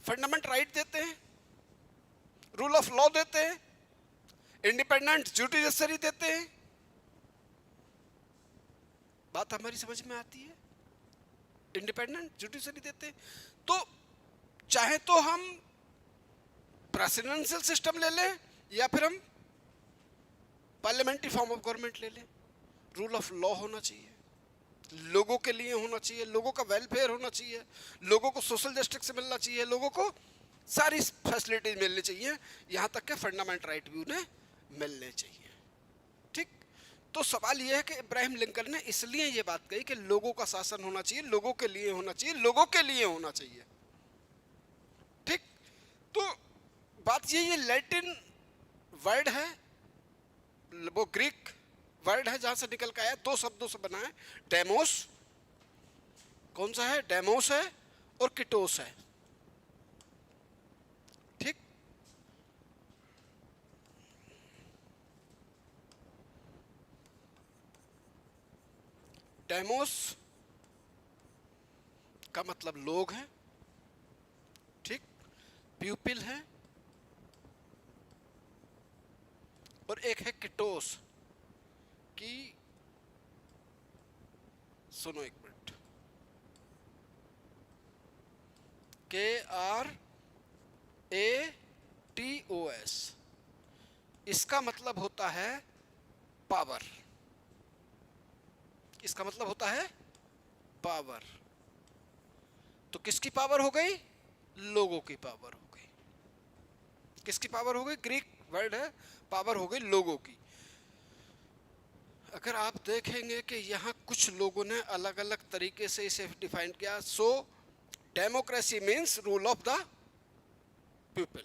Fundamental right देते हैं, rule of law देते हैं, इंडिपेंडेंट जुडिशरी देते हैं। बात हमारी समझ में आती है? इंडिपेंडेंट जुडिशरी देते हैं। तो चाहे तो हम प्रेसिडेंशियल सिस्टम ले लें या फिर हम पार्लियामेंट्री फॉर्म ऑफ गवर्नमेंट ले लें। रूल ऑफ लॉ होना चाहिए, लोगों के लिए होना चाहिए, लोगों का वेलफेयर होना चाहिए, लोगों को सोशल जस्टिस से मिलना चाहिए, लोगों को सारी फैसिलिटीज मिलनी चाहिए, यहाँ तक के फंडामेंटल राइट भी उन्हें मिलने चाहिए। ठीक, तो सवाल यह है कि इब्राहिम लिंकन ने इसलिए ये बात कही कि लोगों का शासन होना चाहिए, लोगों के लिए होना चाहिए, लोगों के लिए होना चाहिए। ठीक, तो बात ये लैटिन वर्ड है, वो ग्रीक वर्ड है जहां से निकल के आया, दो शब्दों से बना है। डेमोस, कौन सा है? डेमोस है और किटोस है। ठीक, डेमोस का मतलब लोग हैं, ठीक, प्यूपिल है, और एक है किटोस की, सुनो एक मिनट, KRATOS, इसका मतलब होता है पावर। इसका मतलब होता है पावर। तो किसकी पावर हो गई? लोगों की पावर हो गई। किसकी पावर हो गई? ग्रीक वर्ड है, पावर हो गई लोगों की। अगर आप देखेंगे कि यहाँ कुछ लोगों ने अलग अलग तरीके से इसे डिफाइन किया। So democracy means rule of the people.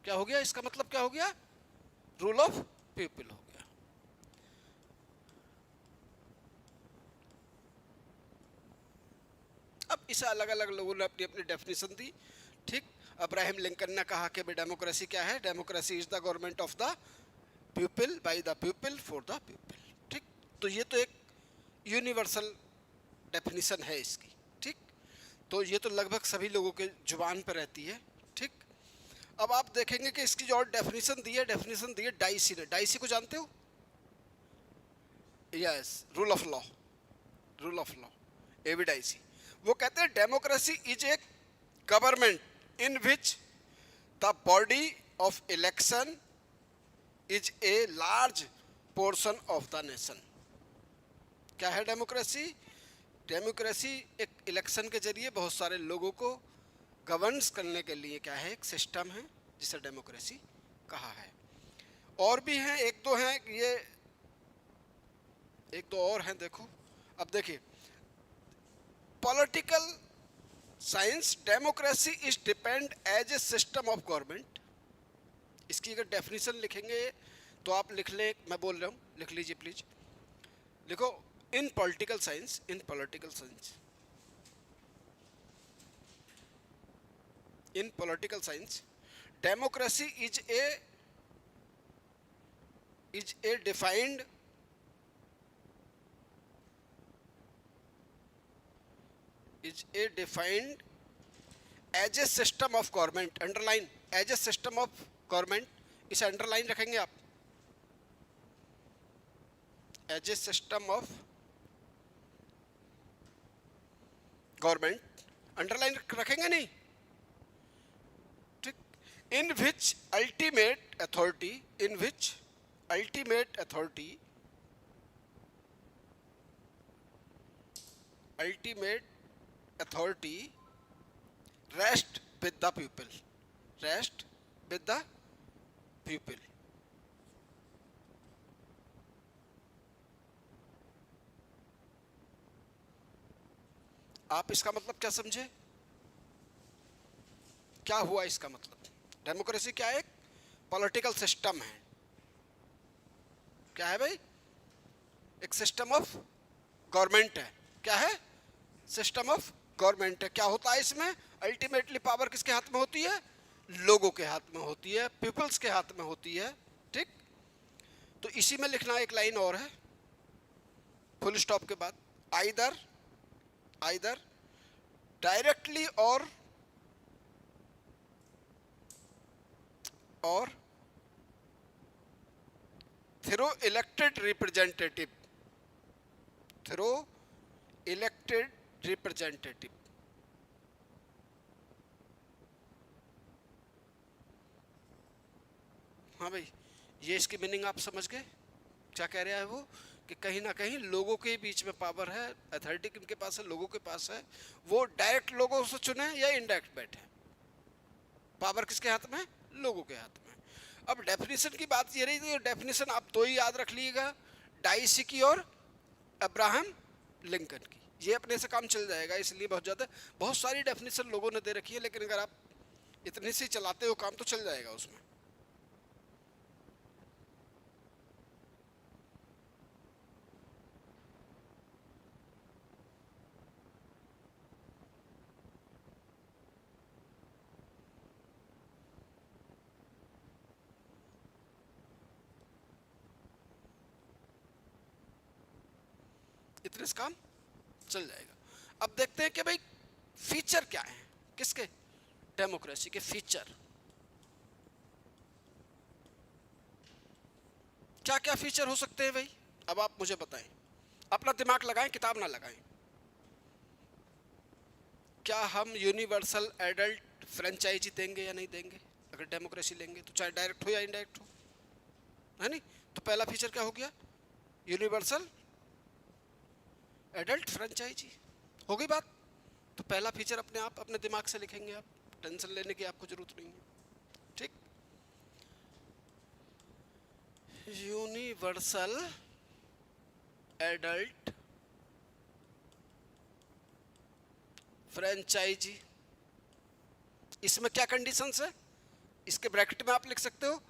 क्या हो गया? इसका मतलब क्या हो गया? रूल ऑफ पीपल हो गया। अब इसे अलग अलग लोगों ने अपनी अपनी डेफिनेशन दी। ठीक, अब्राहम लिंकन ने कहा कि डेमोक्रेसी क्या है? Democracy is the government of the people, by the people, for the people. ठीक, तो ये तो एक यूनिवर्सल डेफिनेशन है इसकी। ठीक, तो ये तो लगभग सभी लोगों के जुबान पर रहती है। ठीक, अब आप देखेंगे कि इसकी जो और डेफिनेशन दी है डाइसी ने। डाइसी को जानते हो? Yes, rule of law, rule of law, AV Dicey. वो कहते हैं democracy is a government in which the body of election is a large portion of the nation. क्या है डेमोक्रेसी? डेमोक्रेसी एक इलेक्शन के जरिए बहुत सारे लोगों को गवर्नेंस करने के लिए क्या है? एक सिस्टम है जिसे डेमोक्रेसी कहा है। और भी हैं, एक दो हैं, ये एक दो और हैं, देखो। अब देखिए, political science, democracy is depend as a system of government. इसकी अगर डेफिनेशन लिखेंगे तो आप लिख लें, मैं बोल रहा हूँ, लिख लीजिए प्लीज। लिखो, in political science, in political science, in political science, democracy is a defined as a system of government. Underline, as a system of government, इसे अंडरलाइन रखेंगे आप। As a system of government, underline रखेंगे नहीं? ठीक, in which ultimate authority, in which ultimate authority, ultimate authority rest with the people, rest with the people। आप इसका मतलब क्या समझे? क्या हुआ इसका मतलब? डेमोक्रेसी क्या है? एक पॉलिटिकल सिस्टम है। क्या है भाई? एक सिस्टम ऑफ गवर्नमेंट है। क्या है? सिस्टम ऑफ गवर्नमेंट है। क्या होता है इसमें? अल्टीमेटली पावर किसके हाथ में होती है? लोगों के हाथ में होती है, पीपल्स के हाथ में होती है। ठीक, तो इसी में लिखना एक लाइन और है फुल स्टॉप के बाद, आइदर डायरेक्टली और और through elected representative, through elected representative. हाँ भाई, ये इसकी मीनिंग आप समझ गए क्या कह रहा है वो, कि कहीं ना कहीं लोगों के बीच में पावर है, अथॉरिटी किनके पास है, लोगों के पास है। वो डायरेक्ट लोगों से चुने या इनडायरेक्ट बैठे, पावर किसके हाथ में, लोगों के हाथ में। अब डेफिनेशन की बात ये रही थी, डेफिनेशन आप तो ही याद रख लीजिएगा, डाइसी की और अब्राहम लिंकन की, ये अपने से काम चल जाएगा। इसलिए बहुत सारी डेफिनेशन लोगों ने दे रखी है, लेकिन अगर आप इतने से चलाते हो काम तो चल जाएगा उसमें। इतने से काम चल जाएगा। अब देखते हैं कि भाई फीचर क्या है किसके, डेमोक्रेसी के फीचर। क्या क्या फीचर हो सकते हैं भाई, अब आप मुझे बताएं, अपना दिमाग लगाएं, किताब ना लगाएं। क्या हम यूनिवर्सल एडल्ट फ्रेंचाइजी देंगे या नहीं देंगे अगर डेमोक्रेसी लेंगे तो, चाहे डायरेक्ट हो या इनडायरेक्ट हो, है नहीं? तो पहला फीचर क्या हो गया, यूनिवर्सल एडल्ट फ्रेंचाइजी, हो गई बात। तो पहला फीचर अपने आप अपने दिमाग से लिखेंगे आप, टेंशन लेने की आपको जरूरत नहीं है, ठीक। यूनिवर्सल एडल्ट फ्रेंचाइजी, इसमें क्या कंडीशंस है, इसके ब्रैकेट में आप लिख सकते हो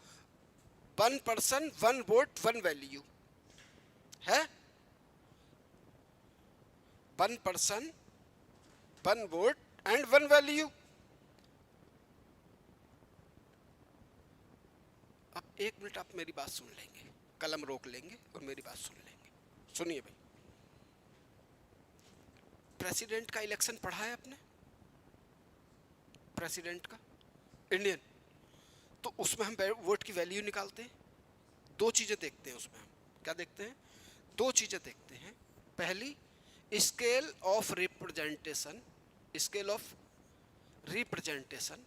1 पर्सन 1 वोट 1 वैल्यू है, 1 पर्सन 1 वोट एंड 1 वैल्यू। अब एक मिनट आप मेरी बात सुन लेंगे, कलम रोक लेंगे और मेरी बात सुन लेंगे। सुनिए भाई, प्रेसिडेंट का इलेक्शन पढ़ा है आपने, प्रेसिडेंट का इंडियन, तो उसमें हम वोट की वैल्यू निकालते हैं। दो चीजें देखते हैं उसमें, हम क्या देखते हैं, दो चीजें देखते हैं। पहली, scale of representation, scale of representation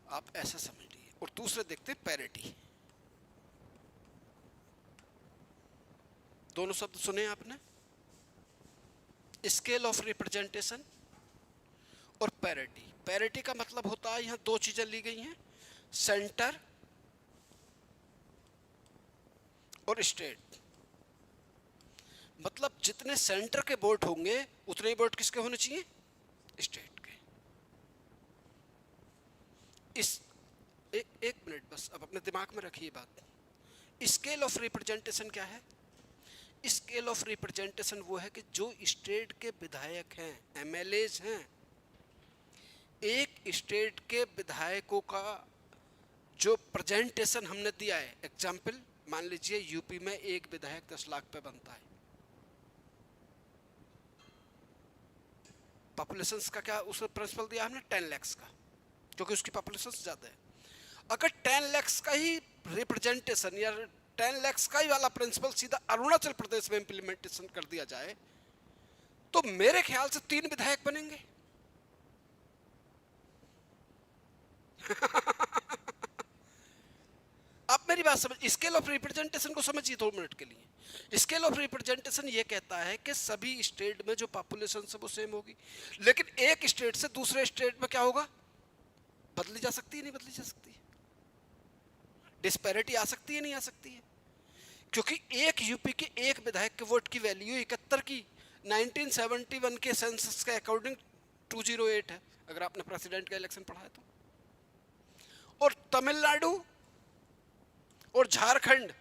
आप ऐसा समझ लीजिए, और दूसरे देखते हैं पैरिटी। दोनों शब्द सुने आपने, स्केल ऑफ रिप्रेजेंटेशन और पैरिटी। पैरिटी का मतलब होता है, यहां दो चीजें ली गई हैं, सेंटर और स्टेट। मतलब जितने सेंटर के वोट होंगे उतने ही वोट किसके होने चाहिए, स्टेट के। इस एक मिनट बस, अब अपने दिमाग में रखिए बात। स्केल ऑफ रिप्रेजेंटेशन क्या है, स्केल ऑफ रिप्रेजेंटेशन वो है कि जो स्टेट के विधायक हैं, एमएलएज हैं, एक स्टेट के विधायकों का जो प्रेजेंटेशन हमने दिया है, एग्जाम्पल मान लीजिए यूपी में एक विधायक 10 लाख पे बनता है, पॉपुलेशन का क्या उसने प्रिंसिपल दिया हमने 10 लाख का, क्योंकि उसकी पॉपुलेशन ज्यादा है। अगर 10 लाख का ही रिप्रेजेंटेशन या 10 लाख का ही वाला प्रिंसिपल सीधा अरुणाचल प्रदेश में इंप्लीमेंटेशन कर दिया जाए तो मेरे ख्याल से 3 विधायक बनेंगे। आप मेरी बात समझ, स्केल ऑफ रिप्रेजेंटेशन को समझिए 2 मिनट के लिए। स्केल ऑफ रिप्रेजेंटेशन ये कहता है कि सभी स्टेट में जो पॉपुलेशन है वो सेम होगी, लेकिन एक स्टेट से दूसरे स्टेट में क्या होगा, बदली जा सकती है, नहीं बदली जा सकती, डिस्पैरिटी आ सकती है, नहीं आ सकती है। क्योंकि एक यूपी के एक विधायक के वोट की वैल्यू 71 की 1971 के सेंसस के अकॉर्डिंग 208 है, अगर आपने प्रेसिडेंट का इलेक्शन पढ़ा है तो। और तमिलनाडु और झारखंड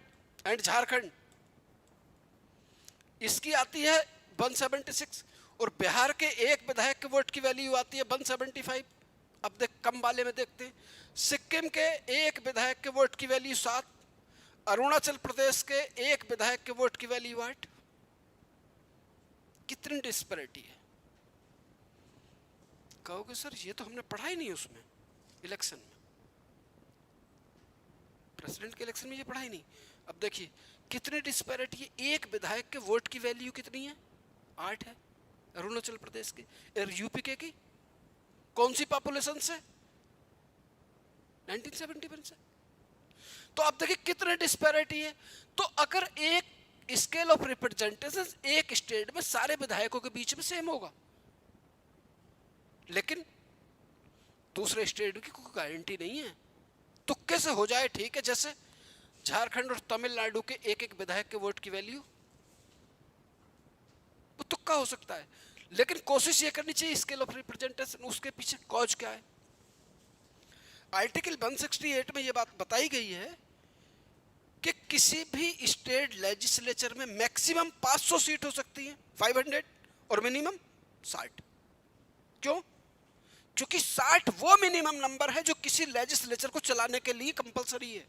इसकी आती है 176, और बिहार के एक विधायक के वोट की वैल्यू आती है 175। अब देख कम वाले में देखते हैं, सिक्किम के एक विधायक के वोट की वैल्यू 7, अरुणाचल प्रदेश के एक विधायक के वोट की वैल्यू 8। कितनी डिस्पैरिटी है। कहोगे सर ये तो हमने पढ़ा ही नहीं उसमें इलेक्शन में। प्रेसिडेंट के इलेक्शन में ये पढ़ा ही नहीं। अब देखिए कितनी डिस्पैरिटी है, एक विधायक के वोट की वैल्यू कितनी है, 8 है। अरुणाचल प्रदेश की और यूपी के की कौन सी पॉपुलेशन से, 1971 से। तो आप देखिए कितने डिस्पैरिटी है। तो अगर एक स्केल ऑफ रिप्रेजेंटेशन एक स्टेट में सारे विधायकों के बीच में सेम होगा, लेकिन दूसरे स्टेट की कोई गारंटी नहीं है, तुक्के से हो जाए ठीक है। जैसे झारखंड और तमिलनाडु के एक एक विधायक के वोट की वैल्यू, वो तुक्का हो सकता है, लेकिन कोशिश ये करनी चाहिए स्केल ऑफ रिप्रेजेंटेशन। उसके पीछे कॉज क्या है? आर्टिकल 168 में ये बात बताई गई है कि किसी भी स्टेट लेजिस्लेचर में मैक्सिमम 500 सीट हो सकती है, 500, और मिनिमम 60। क्यों? क्योंकि 60 वो मिनिमम नंबर है जो किसी लेजिस्लेचर को चलाने के लिए कंपलसरी है।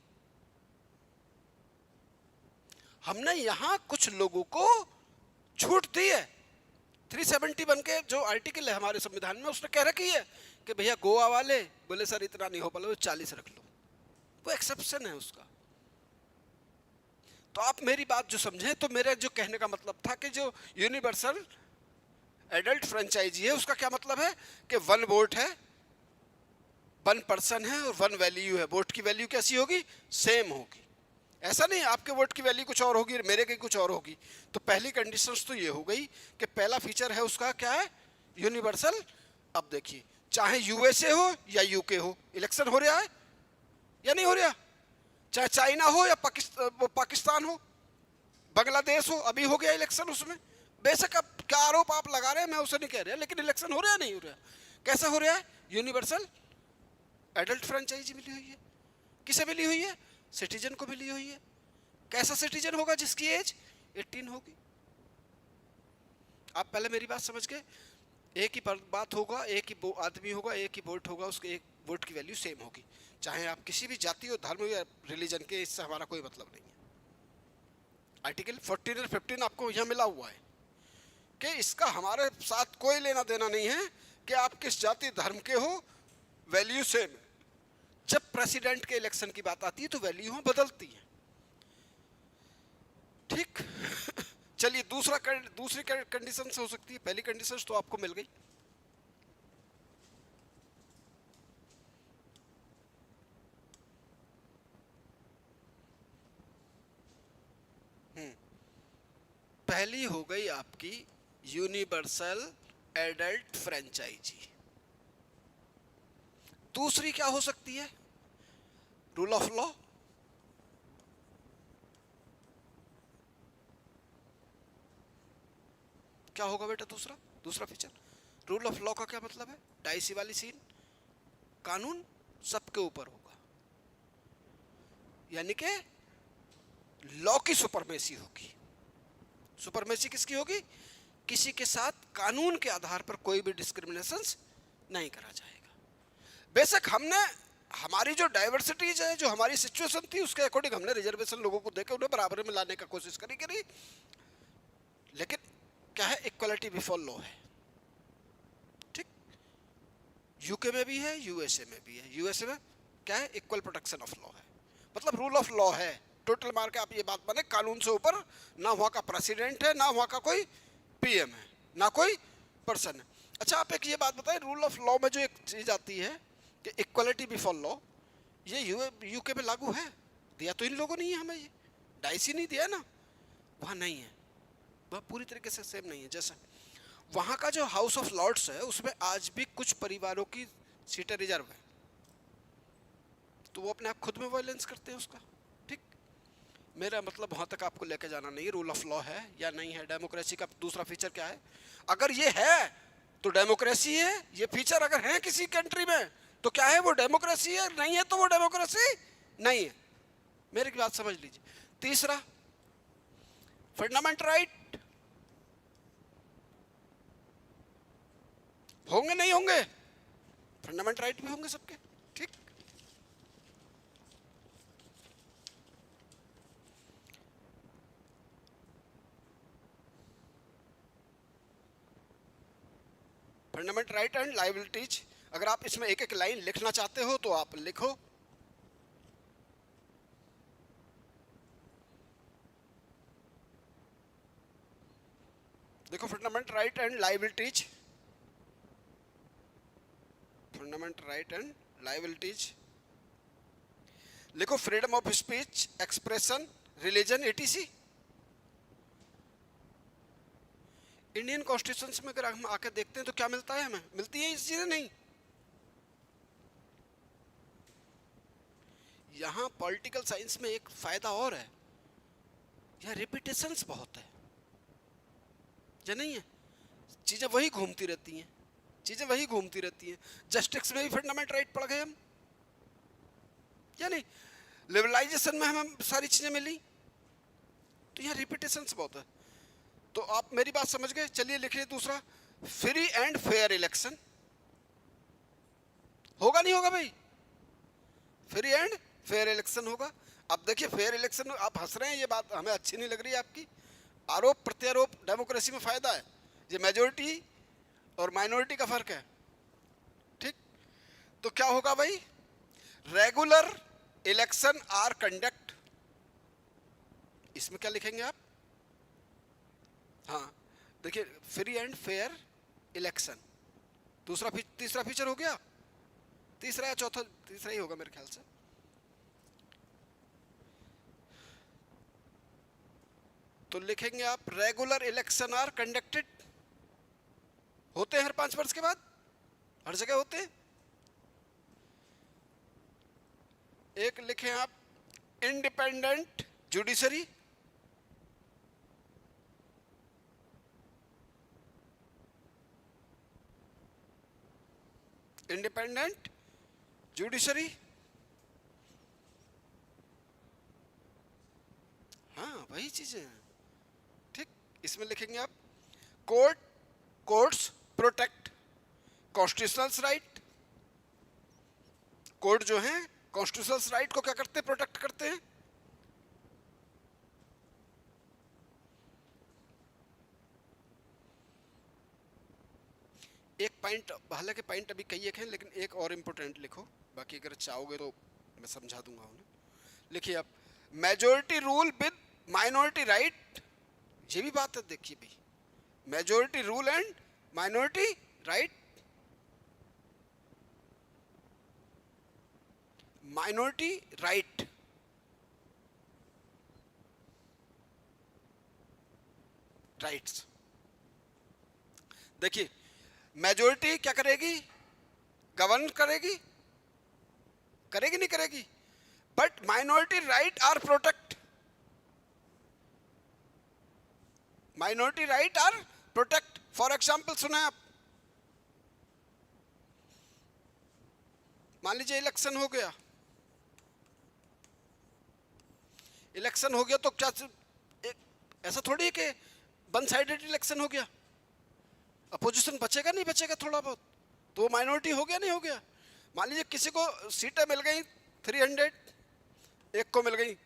हमने यहां कुछ लोगों को छूट दी है। 371 के जो आर्टिकल है हमारे संविधान में, उसने कह रखी है कि भैया गोवा वाले बोले सर इतना नहीं हो पाए, 40 रख लो, वो एक्सेप्शन है उसका। तो आप मेरी बात जो समझें, तो मेरे जो कहने का मतलब था कि जो यूनिवर्सल एडल्ट फ्रेंचाइजी है उसका क्या मतलब है कि 1 वोट है, 1 पर्सन है और 1 वैल्यू है। वोट की वैल्यू कैसी होगी? सेम होगी। ऐसा नहीं आपके वोट की वैल्यू कुछ और होगी, मेरे की कुछ और होगी। तो पहली कंडीशन तो ये हो गई कि पहला फीचर है उसका क्या है? यूनिवर्सल। अब देखिए चाहे यूएसए हो या यूके हो, इलेक्शन हो रहा है या नहीं हो रहा? चाहे चाइना हो या पाकिस्तान हो, बांग्लादेश हो, अभी हो गया इलेक्शन उसमें। बेशक अब क्या आरोप आप लगा रहे हैं मैं उसे नहीं कह रहा, लेकिन इलेक्शन हो रहा है नहीं हो रहा? कैसे हो रहा है? यूनिवर्सल एडल्ट फ्रेंचाइजी मिली हुई है। किसे मिली हुई है? सिटीजन को मिली हुई है। कैसा सिटीजन होगा? जिसकी एज 18 होगी। आप पहले मेरी बात समझ गए? एक ही बात होगा, एक ही आदमी होगा, एक ही वोट होगा, उसके एक वोट की वैल्यू सेम होगी, चाहे आप किसी भी जाति और धर्म या रिलीजन के, इससे हमारा कोई मतलब नहीं है। आर्टिकल 14 और 15 आपको यहाँ मिला हुआ है कि इसका हमारे साथ कोई लेना देना नहीं है कि आप किस जाति धर्म के हो, वैल्यू सेम है। जब प्रेसिडेंट के इलेक्शन की बात आती है तो वैल्यू बदलती है, ठीक। चलिए दूसरी कंडीशन से हो सकती है। पहली कंडीशन तो आपको मिल गई। पहली हो गई आपकी यूनिवर्सल एडल्ट फ्रेंचाइजी। दूसरी क्या हो सकती है? Rule of law. क्या होगा बेटा दूसरा फीचर? रूल ऑफ लॉ का क्या मतलब है? डाइसी वाली सीन, कानून सबके ऊपर होगा, यानी कि लॉ की सुपरमेसी होगी। सुपरमेसी किसकी होगी? किसी के साथ कानून के आधार पर कोई भी डिस्क्रिमिनेशन नहीं करा जाएगा। बेशक हमने हमारी जो डाइवर्सिटीज है, जो हमारी सिचुएशन थी, उसके अकॉर्डिंग हमने रिजर्वेशन लोगों को देकर उन्हें बराबर में लाने का कोशिश करी, लेकिन क्या है? इक्वलिटी बिफोर लॉ है, ठीक। यूके में भी है, यूएसए में भी है। यूएसए में क्या है? इक्वल प्रोटेक्शन ऑफ लॉ है, मतलब रूल ऑफ लॉ है। टोटल मार के आप ये बात माने, कानून से ऊपर ना वहाँ का प्रेसिडेंट है, ना वहाँ का कोई पीएम है, ना कोई पर्सन है। अच्छा आप एक ये बात बताएं, रूल ऑफ लॉ में जो एक चीज आती है कि इक्वलिटी बिफोर लॉ, ये यूके में लागू है? दिया तो इन लोगों ने ही हमें, ये डाइसी नहीं दिया ना, वहाँ नहीं है, वह पूरी तरीके से सेम नहीं है। जैसे वहाँ का जो हाउस ऑफ लॉर्ड्स है उसमें आज भी कुछ परिवारों की सीटें रिजर्व है, तो वो अपने आप खुद में वायलेंस करते हैं उसका, ठीक। मेरा मतलब वहाँ तक आपको लेके जाना नहीं, रूल ऑफ लॉ है या नहीं है। डेमोक्रेसी का दूसरा फीचर क्या है? अगर ये है तो डेमोक्रेसी है। ये फीचर अगर है किसी कंट्री में तो क्या है? वो डेमोक्रेसी है। नहीं है तो वो डेमोक्रेसी नहीं है। मेरी बात समझ लीजिए। तीसरा, फंडामेंटल राइट होंगे नहीं होंगे? फंडामेंटल राइट भी होंगे सबके, ठीक। फंडामेंटल राइट एंड लायबिलिटीज, अगर आप इसमें एक एक लाइन लिखना चाहते हो तो आप लिखो। देखो fundamental right and liabilities, fundamental right and liabilities लिखो, freedom of speech, expression, religion, ETC. Indian constitution में अगर हम आकर देखते हैं तो क्या मिलता है, हमें मिलती है ये चीजें नहीं। यहां पॉलिटिकल साइंस में एक फायदा और है, यह रिपीटेशंस बहुत है, या नहीं है? चीजें वही घूमती रहती हैं, चीजें वही घूमती रहती हैं। जस्टिस में भी फंडामेंटल राइट पढ़ गए हम, या नहीं? लिबरलाइजेशन में हमें सारी चीजें मिली, तो यहाँ रिपीटेशंस बहुत है। तो आप मेरी बात समझ गए। चलिए लिखिए दूसरा, फ्री एंड फेयर इलेक्शन। होगा नहीं होगा भाई? फ्री एंड फेयर इलेक्शन होगा। अब देखिए फेयर इलेक्शन, आप हंस रहे हैं, ये बात हमें अच्छी नहीं लग रही है आपकी। आरोप प्रत्यारोप डेमोक्रेसी में फायदा है, ये मेजोरिटी और माइनॉरिटी का फर्क है, ठीक? तो क्या होगा भाई? रेगुलर इलेक्शन आर कंडक्ट, इसमें क्या लिखेंगे आप? हाँ देखिए, फ्री एंड फेयर इलेक्शन, दूसरा तीसरा फीचर हो गया, तीसरा या चौथा, तीसरा ही होगा मेरे ख्याल से। तो लिखेंगे आप रेगुलर इलेक्शन आर कंडक्टेड, होते हैं हर 5 वर्ष के बाद, हर जगह होते हैं। एक लिखें आप इंडिपेंडेंट जुडिशरी, इंडिपेंडेंट जुडिशरी, हाँ वही चीजें हैं, ठीक? इसमें लिखेंगे आप courts protect constitutional right. Court जो है कॉन्स्टिट्यूशनल राइट को क्या करते हैं? प्रोटेक्ट करते हैं। एक पॉइंट, हालांकि पॉइंट अभी कई एक हैं, लेकिन एक और इम्पोर्टेंट लिखो, बाकी अगर चाहोगे तो मैं समझा दूंगा उन्हें। लिखिए आप, majority rule with minority right, ये भी बात है, देखिए भाई, majority rule and minority right. Minority right, rights, देखिए मेजोरिटी क्या करेगी? गवर्न करेगी, करेगी नहीं करेगी, but minority right are protect, minority right are protect. For example सुना आप, मान लीजिए इलेक्शन हो गया, इलेक्शन हो गया तो क्या ऐसा थोड़ी है कि वन साइडेड इलेक्शन हो गया, अपोजिशन बचेगा नहीं बचेगा थोड़ा बहुत, तो वो माइनॉरिटी हो गया नहीं हो गया? मान लीजिए किसी को सीटें मिल गई 300, एक को मिल गई,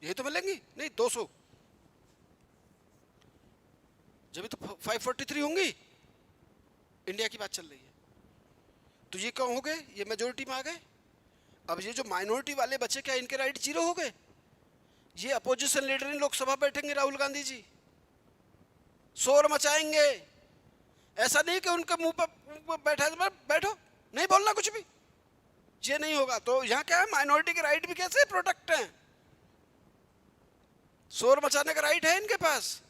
यही तो मिलेंगी नहीं 200, जब तो 543 होंगी, इंडिया की बात चल रही है। तो ये क्यों हो गए? ये मेजोरिटी में आ गए। अब ये जो माइनॉरिटी वाले बचे, क्या इनके राइट जीरो हो गए? ये अपोजिशन लीडर इन लोकसभा बैठेंगे, राहुल गांधी जी शोर मचाएंगे, ऐसा नहीं कि उनके मुंह पर बैठा है बैठो, नहीं बोलना कुछ भी, ये नहीं होगा। तो यहाँ क्या है, माइनॉरिटी के राइट भी कैसे प्रोटेक्ट हैं? शोर मचाने का राइट है इनके पास।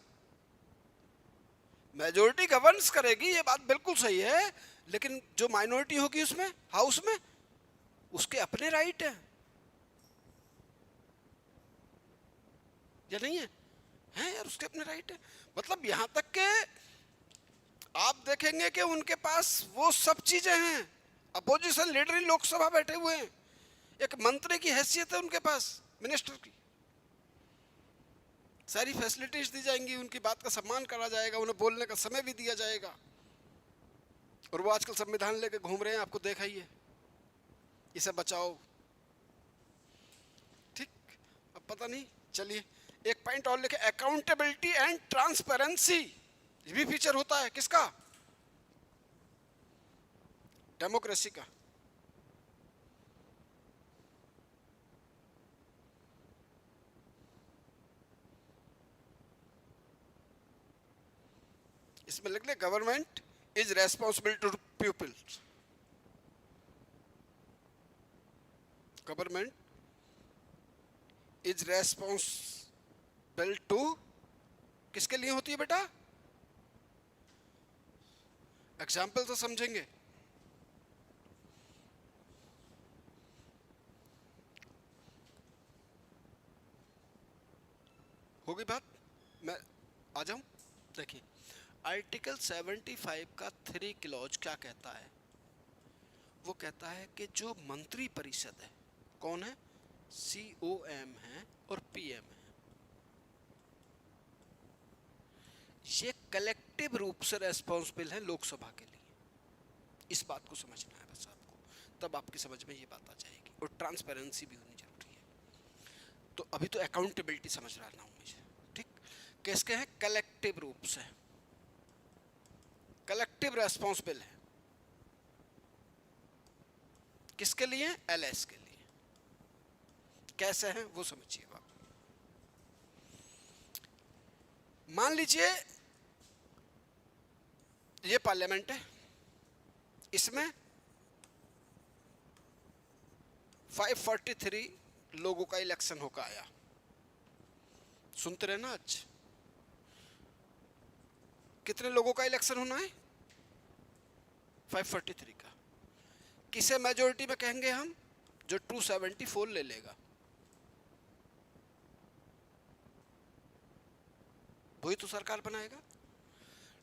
मेजोरिटी गवर्नेंस करेगी, ये बात बिल्कुल सही है, लेकिन जो माइनॉरिटी होगी उसमें, हाउस में, उसके अपने राइट है, या नहीं है? हैं यार, उसके अपने राइट है। मतलब यहां तक के आप देखेंगे कि उनके पास वो सब चीजें हैं, अपोजिशन लीडर ही लोकसभा बैठे हुए हैं, एक मंत्री की हैसियत है उनके पास, मिनिस्टर की, सारी फैसिलिटीज दी जाएंगी, उनकी बात का सम्मान करा जाएगा, उन्हें बोलने का समय भी दिया जाएगा। और वो आजकल संविधान लेके घूम रहे हैं, आपको देखा ही है, इसे बचाओ, ठीक? अब पता नहीं, चलिए एक पॉइंट और लिखे, अकाउंटेबिलिटी एंड ट्रांसपेरेंसी, ये भी फीचर होता है किसका? डेमोक्रेसी का। इसमें लिख ले government is responsible to peoples. Government is responsible to, किसके लिए होती है बेटा? एग्जाम्पल तो समझेंगे। होगी बात? मैं आ जाऊं? देखिए आर्टिकल 75 का 3 क्लॉज क्या कहता है? वो कहता है कि जो मंत्री परिषद है, कौन है? COM है और PM है, ये कलेक्टिव रूप से रेस्पॉन्सिबल है लोकसभा के लिए। इस बात को समझना है बस आपको, तब आपकी समझ में ये बात आ जाएगी। और ट्रांसपेरेंसी भी होनी जरूरी है। तो अभी तो अकाउंटेबिलिटी समझ रहा हूँ मुझे, ठीक? किसके हैं? कलेक्टिव रूप से, कलेक्टिव रेस्पॉन्सिबल है। किसके लिए? LS के लिए। कैसे हैं वो समझिए आप। मान लीजिए ये पार्लियामेंट है, इसमें 543 लोगों का इलेक्शन होकर आया। सुनते रहे ना, आज कितने लोगों का इलेक्शन होना है? 543 का। किसे मेजोरिटी में कहेंगे हम? जो 274 ले लेगा, वही तो सरकार बनाएगा।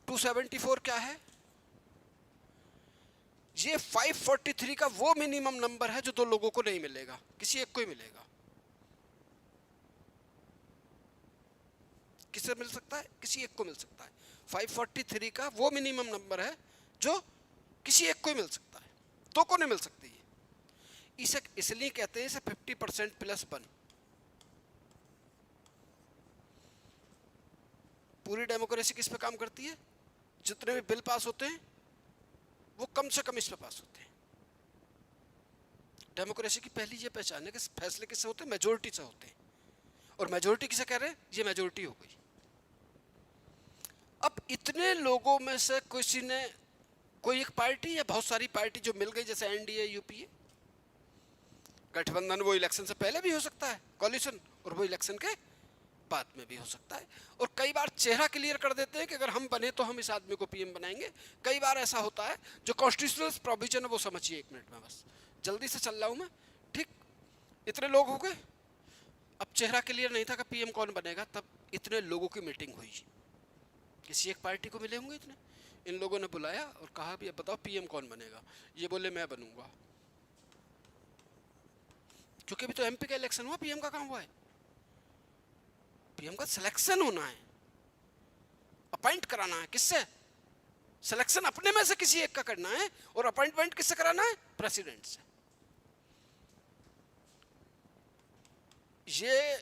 274 क्या है? ये 543 का वो मिनिमम नंबर है जो दो लोगों को नहीं मिलेगा, किसी एक को ही मिलेगा। किसे मिल सकता है? किसी एक को मिल सकता है। 543 का वो मिनिमम नंबर है जो किसी एक को ही मिल सकता है, दो को नहीं मिल सकती है। इसे इसलिए कहते हैं इसे 50% प्लस 1। पूरी डेमोक्रेसी किस पे काम करती है? जितने भी बिल पास होते हैं वो कम से कम इस पे पास होते हैं। डेमोक्रेसी की पहली ये पहचान है कि फैसले किससे होते हैं? मेजोरिटी से होते हैं। और मेजोरिटी किसे कह रहे हैं? ये मेजोरिटी हो गई। अब इतने लोगों में से किसी ने, कोई एक पार्टी या बहुत सारी पार्टी जो मिल गई, जैसे NDA UPA गठबंधन, वो इलेक्शन से पहले भी हो सकता है कॉलिशन, और वो इलेक्शन के बाद में भी हो सकता है। और कई बार चेहरा क्लियर कर देते हैं कि अगर हम बने तो हम इस आदमी को PM बनाएंगे। कई बार ऐसा होता है जो कॉन्स्टिट्यूशनल प्रोविजन है वो समझिए। 1 मिनट में बस जल्दी से चल रहा हूं मैं, ठीक? इतने लोग हो गए, अब चेहरा क्लियर नहीं था कि PM कौन बनेगा, तब इतने लोगों की मीटिंग हुई। किसी एक पार्टी को मिले होंगे इतने, इन लोगों ने बुलाया और कहा भी अब बताओ PM कौन बनेगा? ये बोले मैं बनूंगा, क्योंकि अभी तो MP का इलेक्शन हुआ, PM का काम हुआ है। PM का सिलेक्शन होना है, अपॉइंट कराना है। किससे? सिलेक्शन अपने में से किसी एक का करना है, और अपॉइंटमेंट किससे कराना है? प्रेसिडेंट से। ये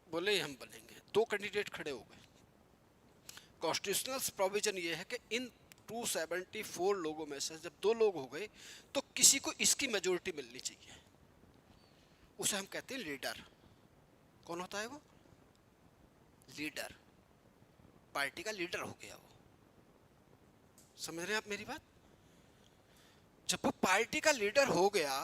बोले हम बनेंगे, 2 कैंडिडेट खड़े हो गए। कॉन्स्टिट्यूशनल प्रोविजन ये है कि इन 274 लोगों में से जब 2 लोग हो गए तो किसी को इसकी मेजोरिटी मिलनी चाहिए। उसे हम कहते हैं लीडर। कौन होता है वो? लीडर। पार्टी का लीडर हो गया वो। समझ रहे हैं आप मेरी बात? जब वो पार्टी का लीडर हो गया,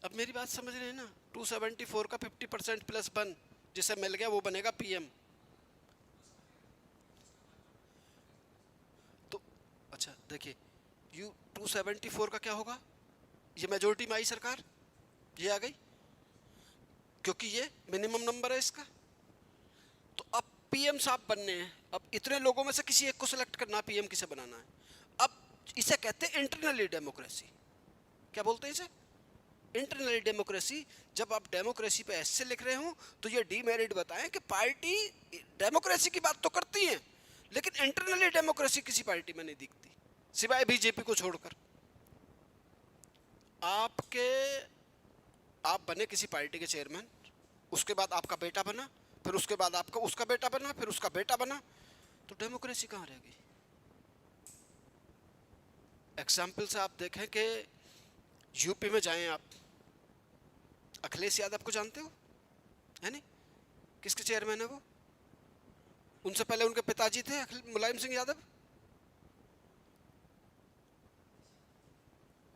अब मेरी बात समझ रहे हैं ना? 274 का 50% प्लस 1 जिसे मिल गया वो बनेगा PM। तो अच्छा देखिए, 274 का क्या होगा? ये मेजोरिटी में आई सरकार, ये आ गई, क्योंकि ये मिनिमम नंबर है इसका। तो अब PM साहब बनने हैं, अब इतने लोगों में से किसी एक को सिलेक्ट करना, PM किसे बनाना है। अब इसे कहते हैं इंटरनली डेमोक्रेसी। क्या बोलते हैं इसे? Internally democracy. जब आप डेमोक्रेसी पे ऐसे लिख रहे हो तो ये डीमेरिट बताएं कि पार्टी डेमोक्रेसी की बात तो करती है, लेकिन इंटरनली डेमोक्रेसी किसी पार्टी में नहीं दिखती, सिवाय BJP को छोड़कर। आप बने किसी पार्टी के चेयरमैन, उसके बाद आपका बेटा बना, फिर उसके बाद आपका उसका बेटा बना, फिर उसका बेटा बना, तो डेमोक्रेसी कहाँ रह गई? एग्जाम्पल से आप देखें कि यूपी में जाएं आप, अखिलेश यादव को जानते हो, है नहीं? किसके चेयरमैन है वो? उनसे पहले उनके पिताजी थे मुलायम सिंह यादव।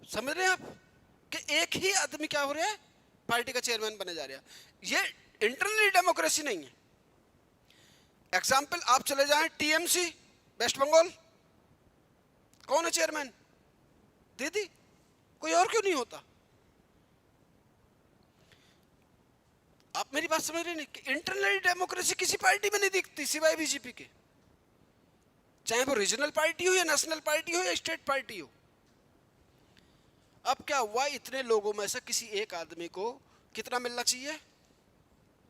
समझ रहे हैं आप कि एक ही आदमी क्या हो रहा है, पार्टी का चेयरमैन बने जा रहा है। ये इंटरनली डेमोक्रेसी नहीं है। एग्जाम्पल आप चले जाएं टीएमसी वेस्ट बंगाल, कौन है चेयरमैन? दीदी। कोई और क्यों नहीं होता? आप मेरी बात समझ रहे नहीं कि इंटरनल डेमोक्रेसी किसी पार्टी में नहीं दिखती सिवाय बीजेपी के, चाहे वो रीजनल पार्टी हो या नेशनल पार्टी हो या स्टेट पार्टी हो। अब क्या हुआ, इतने लोगों में से किसी एक आदमी को कितना मिलना चाहिए,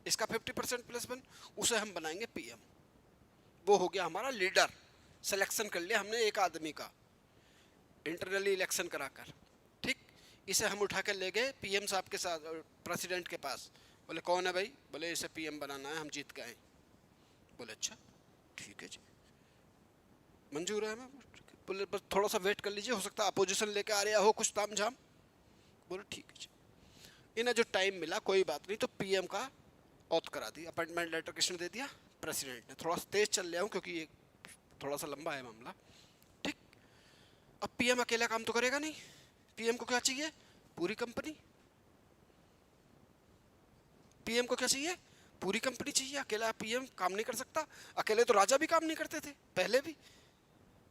इसका 50% प्लस 1, उसे हम बनाएंगे पीएम। वो हो गया हमारा लीडर। सिलेक्शन कर लिया हमने एक आदमी का इंटरनली इलेक्शन कराकर, ठीक। इसे हम उठा कर ले गए पीएम साहब के साथ, प्रेसिडेंट के पास। बोले कौन है भाई? बोले इसे पीएम बनाना है, हम जीत गए। बोले अच्छा ठीक है जी, मंजूर है हमें। बोले बस थोड़ा सा वेट कर लीजिए, हो सकता है अपोजिशन लेके आ रहा हो कुछ ताम झाम। बोले ठीक है जी। इन्हें जो टाइम मिला कोई बात नहीं, तो पीएम का ऑथ करा दी, अपॉइंटमेंट लेटर किसने दे दिया? प्रेसिडेंट ने। थोड़ा तेज चल रहा हूँ क्योंकि ये थोड़ा सा लंबा है मामला, ठीक। अब पीएम अकेला काम तो करेगा नहीं, पीएम को क्या चाहिए? पूरी कंपनी। पीएम को क्या चाहिए? पूरी कंपनी चाहिए। अकेला पीएम काम नहीं कर सकता। अकेले तो राजा भी काम नहीं करते थे पहले भी,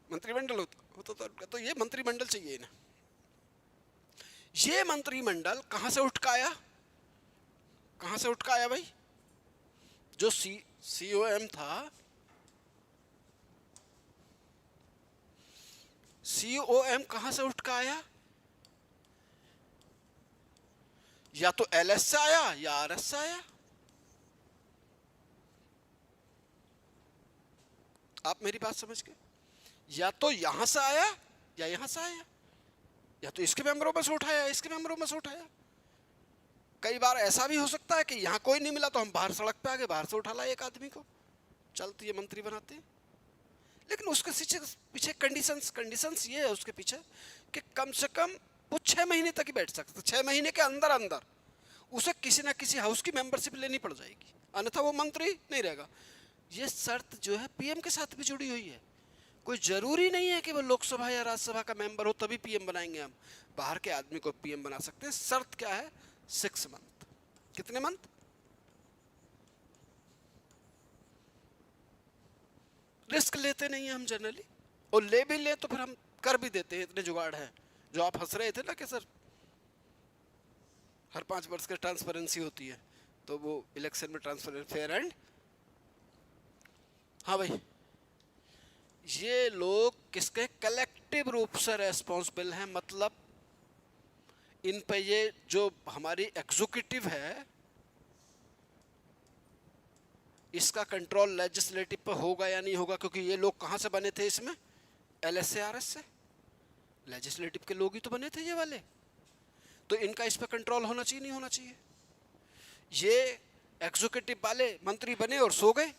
मंत्रिमंडल होता तो ये मंत्रिमंडल चाहिए ना। ये मंत्रिमंडल कहां से उठ के आया? कहां से उठ के आया भाई? जो सीओएम था, सीओएम कहां से उठ के आया? या तो एलएस से आया या आरएस से आया। आप मेरी बात समझ गए? या तो यहां से आया या यहां से आया, या तो इसके मेंबरों में से उठाया, इसके मेंबरों में से उठाया। कई बार ऐसा भी हो सकता है कि यहां कोई नहीं मिला तो हम बाहर सड़क पे आ गए, बाहर से उठा लाए एक आदमी को, चलते ये मंत्री बनाते हैं। लेकिन उसके पीछे कंडीशंस ये है उसके पीछे कि कम से कम वो 6 महीने तक ही बैठ सकता। 6 महीने के अंदर अंदर उसे किसी ना किसी हाउस की मेंबरशिप लेनी पड़ जाएगी, अन्यथा वो मंत्री नहीं रहेगा। ये शर्त जो है पीएम के साथ भी जुड़ी हुई है। कोई जरूरी नहीं है कि वो लोकसभा या राज्यसभा का मेंबर हो तभी पीएम बनाएंगे हम। बाहर के आदमी को पीएम बना सकते हैं। शर्त क्या है? 6 मंथ। कितने मंथ? रिस्क लेते नहीं है हम जनरली, और ले भी ले तो फिर हम कर भी देते हैं। इतने जुगाड़ हैं। जो आप हंस रहे थे ना कि सर हर 5 वर्ष की ट्रांसपेरेंसी होती है, तो वो इलेक्शन में ट्रांसपेरेंट फेयर एंड, हाँ भाई, ये लोग किसके कलेक्टिव रूप से रेस्पॉन्सिबल हैं। मतलब इन पे ये जो हमारी एग्जीक्यूटिव है, इसका कंट्रोल लेजिस्लेटिव पे होगा या नहीं होगा, क्योंकि ये लोग कहां से बने थे इसमें? एलएस से, आरएस से। लेजिस्लेटिव के लोग ही तो बने थे ये वाले, तो इनका इस पे कंट्रोल होना चाहिए नहीं होना चाहिए? ये एग्जीक्यूटिव वाले मंत्री बने और सो गए,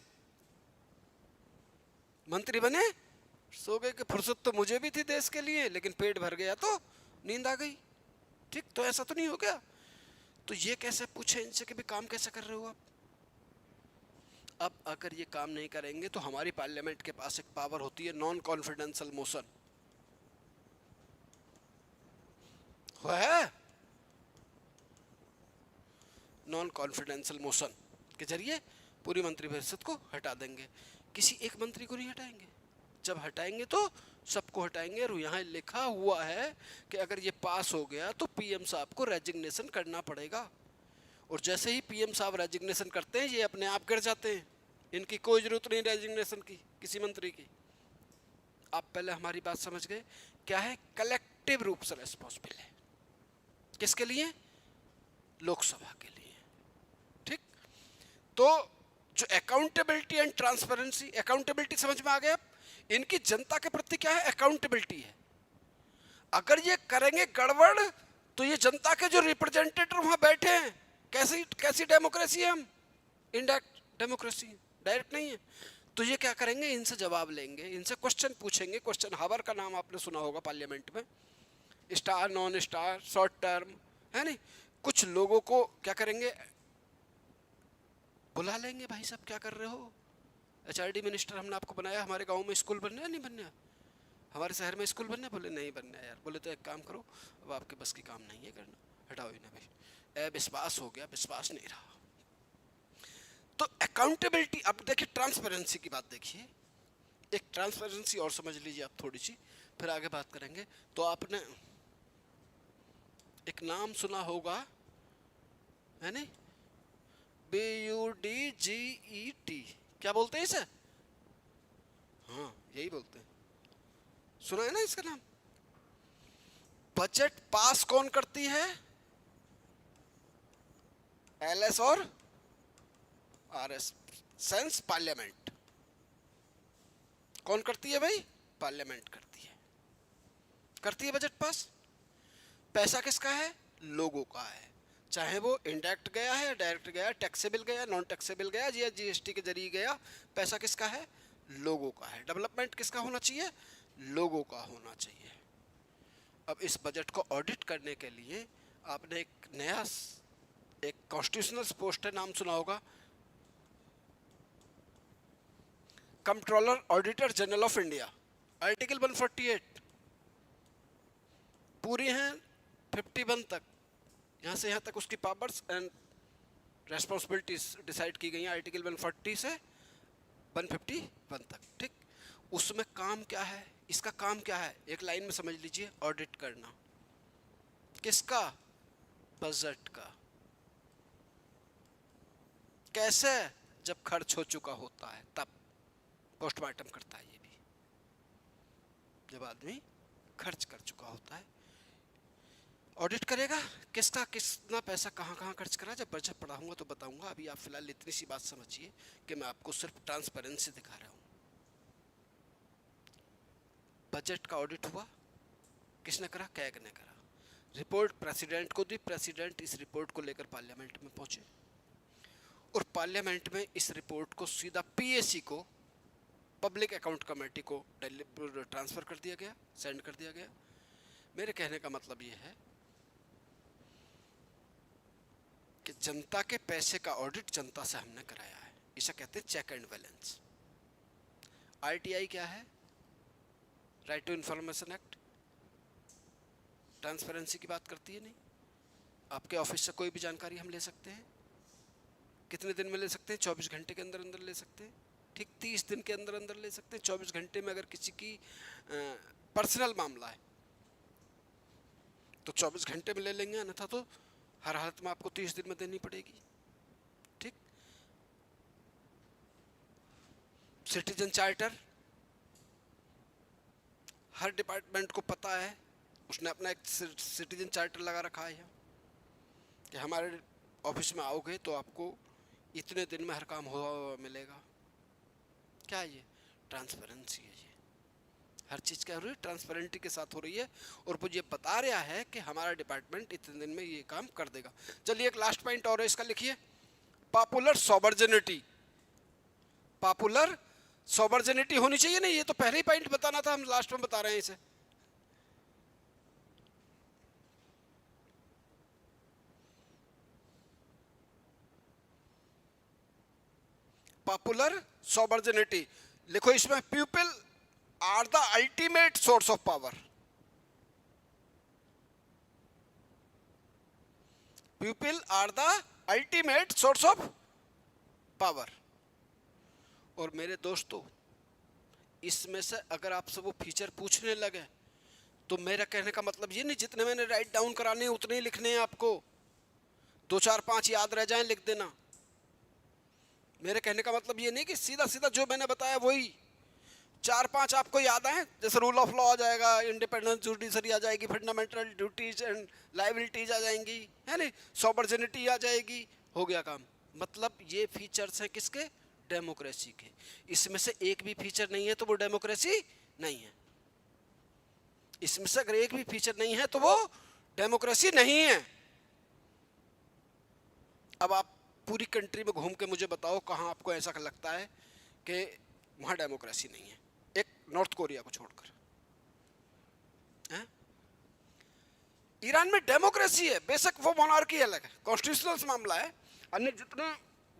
मंत्री बने सो गए कि फुर्सत तो मुझे भी थी देश के लिए, लेकिन पेट भर गया तो नींद आ गई, ठीक। तो ऐसा तो नहीं हो गया। तो ये कैसे पूछे इनसे कि भी काम कैसे कर रहे हो आप? अब अगर ये काम नहीं करेंगे तो हमारी पार्लियामेंट के पास एक पावर होती है नॉन कॉन्फिडेंशियल मोशन, है नॉन कॉन्फिडेंशियल मोशन के जरिए पूरी मंत्रिपरिषद को हटा देंगे। किसी एक मंत्री को नहीं हटाएंगे, जब हटाएंगे तो सबको हटाएंगे। और यहाँ लिखा हुआ है कि अगर ये पास हो गया तो पीएम साहब को रेजिग्नेशन करना पड़ेगा, और जैसे ही पीएम साहब रेजिग्नेशन करते हैं ये अपने आप गिर जाते हैं। इनकी कोई जरूरत नहीं रेजिग्नेशन की किसी मंत्री की। आप पहले हमारी बात समझ गए क्या है? कलेक्टिव रूप से रेस्पॉन्सिबल है। किसके लिए? लोकसभा के लिए, ठीक। तो जो अकाउंटेबिलिटी एंड ट्रांसपेरेंसी, अकाउंटेबिलिटी समझ में आ गया? इनकी जनता के प्रति क्या है? अकाउंटेबिलिटी है। अगर ये करेंगे गड़बड़ तो ये जनता के जो रिप्रेजेंटेटिव वहां बैठे हैं, कैसी डेमोक्रेसी है हम? इनडायरेक्ट डेमोक्रेसी, डायरेक्ट नहीं है। तो ये क्या करेंगे? इनसे जवाब लेंगे, इनसे क्वेश्चन पूछेंगे। क्वेश्चन हावर का नाम आपने सुना होगा पार्लियामेंट में, star, non star, short term, है नहीं। कुछ लोगों को क्या करेंगे? बुला लेंगे, भाई साहब क्या कर रहे हो? HRD मिनिस्टर हमने आपको बनाया, हमारे गांव में स्कूल बनना है नहीं बनना, हमारे शहर में स्कूल बनना? बोले नहीं बनना है यार। बोले तो एक काम करो, अब आपके बस की काम नहीं है करना, हटाओ इन्हें भाई। विश्वास हो गया, विश्वास नहीं रहा। तो अकाउंटेबिलिटी, अब देखिए ट्रांसपेरेंसी की बात देखिए, एक ट्रांसपेरेंसी और समझ लीजिए आप थोड़ी सी, फिर आगे बात करेंगे। तो आपने एक नाम सुना होगा, है नहीं, BUDGET, क्या बोलते हैं इसे? हाँ यही बोलते हैं, सुना है ना इसका नाम? बजट पास कौन करती है? LS और RS, सेंस पार्लियामेंट। कौन करती है भाई? पार्लियामेंट करती है, करती है बजट पास। पैसा किसका है? लोगों का है, चाहे वो इनडायरेक्ट गया है, डायरेक्ट गया, टैक्सेबल गया, नॉन टैक्सेबल गया, या GST के जरिए गया, पैसा किसका है? लोगों का है। डेवलपमेंट किसका होना चाहिए? लोगों का होना चाहिए। अब इस बजट को ऑडिट करने के लिए आपने एक नया, एक कॉन्स्टिट्यूशनल पोस्ट है, नाम सुना होगा, controller auditor general of India. Article 148 पूरी हैं 51 तक, यहाँ से यहाँ तक उसकी पावर्स एंड रेस्पॉन्सिबिलिटीज डिसाइड की गई हैं आर्टिकल 140 से 151 तक, ठीक। उसमें काम क्या है, इसका काम क्या है, एक लाइन में समझ लीजिए, ऑडिट करना। किसका? बजट का। कैसे? जब खर्च हो चुका होता है तब पोस्टमार्टम करता है ये भी, जब आदमी खर्च कर चुका होता है ऑडिट करेगा, किसका कितना पैसा कहाँ कहाँ खर्च करा। जब बजट पढ़ाऊंगा तो बताऊंगा, अभी आप फिलहाल इतनी सी बात समझिए कि मैं आपको सिर्फ ट्रांसपेरेंसी दिखा रहा हूँ। बजट का ऑडिट हुआ, किसने करा? कैग ने करा। रिपोर्ट प्रेसिडेंट को दी, प्रेसिडेंट इस रिपोर्ट को लेकर पार्लियामेंट में पहुंचे, और पार्लियामेंट में इस रिपोर्ट को सीधा PAC को, पब्लिक अकाउंट कमेटी को ट्रांसफ़र कर दिया गया, सेंड कर दिया गया। मेरे कहने का मतलब ये है कि जनता के पैसे का ऑडिट जनता से हमने कराया है, इसे कहते हैं चेक एंड बैलेंस। RTI क्या है? Right to information act, transparency की बात करती है नहीं। आपके ऑफिस से कोई भी जानकारी हम ले सकते हैं, कितने दिन में ले सकते हैं? 24 घंटे के अंदर अंदर ले सकते हैं, ठीक। 30 दिन के अंदर अंदर ले सकते हैं। 24 घंटे में अगर किसी की पर्सनल मामला है तो 24 घंटे में ले लेंगे, अन्यथा तो हर हालत में आपको 30 दिन में देनी पड़ेगी, ठीक। सिटीजन चार्टर, हर डिपार्टमेंट को पता है, उसने अपना एक सिटीजन चार्टर लगा रखा है कि हमारे ऑफिस में आओगे तो आपको इतने दिन में हर काम हो मिलेगा। क्या है ये? ट्रांसपेरेंसी है। ये हर चीज़ क्या हो रही है? ट्रांसपेरेंटी के साथ हो रही है, और वो ये बता रहा है कि हमारा डिपार्टमेंट इतने दिन में ये काम कर देगा। चलिए एक लास्ट पॉइंट और है इसका, लिखिए, पॉपुलर सॉवर्जिनिटी। पॉपुलर सॉवर्जिनिटी होनी चाहिए नहीं, ये तो पहले ही पॉइंट बताना था, हम लास्ट में बता रहे हैं इसे। पॉपुलर सॉवर्जिनिटी लिखो इसमें, people are the ultimate source of power. People are the ultimate source of power. और मेरे दोस्तों, इसमें से अगर आपसे वो फीचर पूछने लगे तो मेरा कहने का मतलब ये नहीं जितने मैंने राइट डाउन कराने हैं उतने ही लिखने हैं आपको, 2 4 5 याद रह जाएं लिख देना। मेरे कहने का मतलब ये नहीं कि सीधा सीधा जो मैंने बताया वही 4 5 आपको याद आए, जैसे रूल ऑफ लॉ आ जाएगा, इंडिपेंडेंस जुडिशरी आ जाएगी, फंडामेंटल ड्यूटीज एंड लायबिलिटीज आ जाएंगी, है नहीं, सॉवर्जिनिटी आ जाएगी, हो गया काम। मतलब ये फीचर्स हैं किसके? डेमोक्रेसी के। इसमें से एक भी फीचर नहीं है तो वो डेमोक्रेसी नहीं है। इसमें से अगर एक भी फीचर नहीं है तो वो डेमोक्रेसी नहीं है। अब आप पूरी कंट्री में घूम के मुझे बताओ कहाँ आपको ऐसा लगता है कि वहाँ डेमोक्रेसी नहीं है, एक नॉर्थ कोरिया को छोड़कर। ईरान में डेमोक्रेसी है, बेशक वो मोनार्की अलग है, कॉन्स्टिट्यूशनल मामला है। अन्य जितने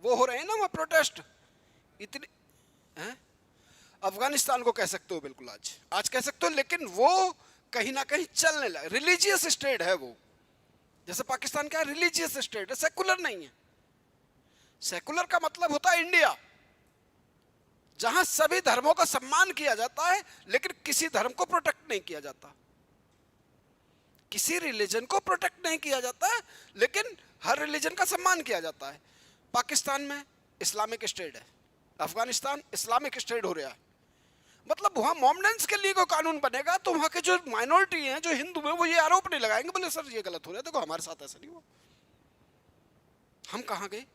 वो हो रहे हैं ना वो प्रोटेस्ट, इतने हैं? अफगानिस्तान को कह सकते हो बिल्कुल, आज आज कह सकते हो, लेकिन वो कहीं ना कहीं चलने लगा, रिलीजियस स्टेट है वो। जैसे पाकिस्तान क्या रिलीजियस स्टेट है, सेकुलर नहीं है। सेकुलर का मतलब होता है इंडिया, जहां सभी धर्मों का सम्मान किया जाता है लेकिन किसी धर्म को प्रोटेक्ट नहीं किया जाता, किसी रिलीजन को प्रोटेक्ट नहीं किया जाता है लेकिन हर रिलीजन का सम्मान किया जाता है। पाकिस्तान में इस्लामिक स्टेट है, अफगानिस्तान इस्लामिक स्टेट हो रहा है, मतलब वहां मोमेडेंस के लिए कोई कानून बनेगा तो वहां के जो माइनॉरिटी हैं, जो हिंदू हैं, वो ये आरोप नहीं लगाएंगे, बोले सर ये गलत हो रहा है, देखो हमारे साथ ऐसा नहीं हुआ। हम कहां गए?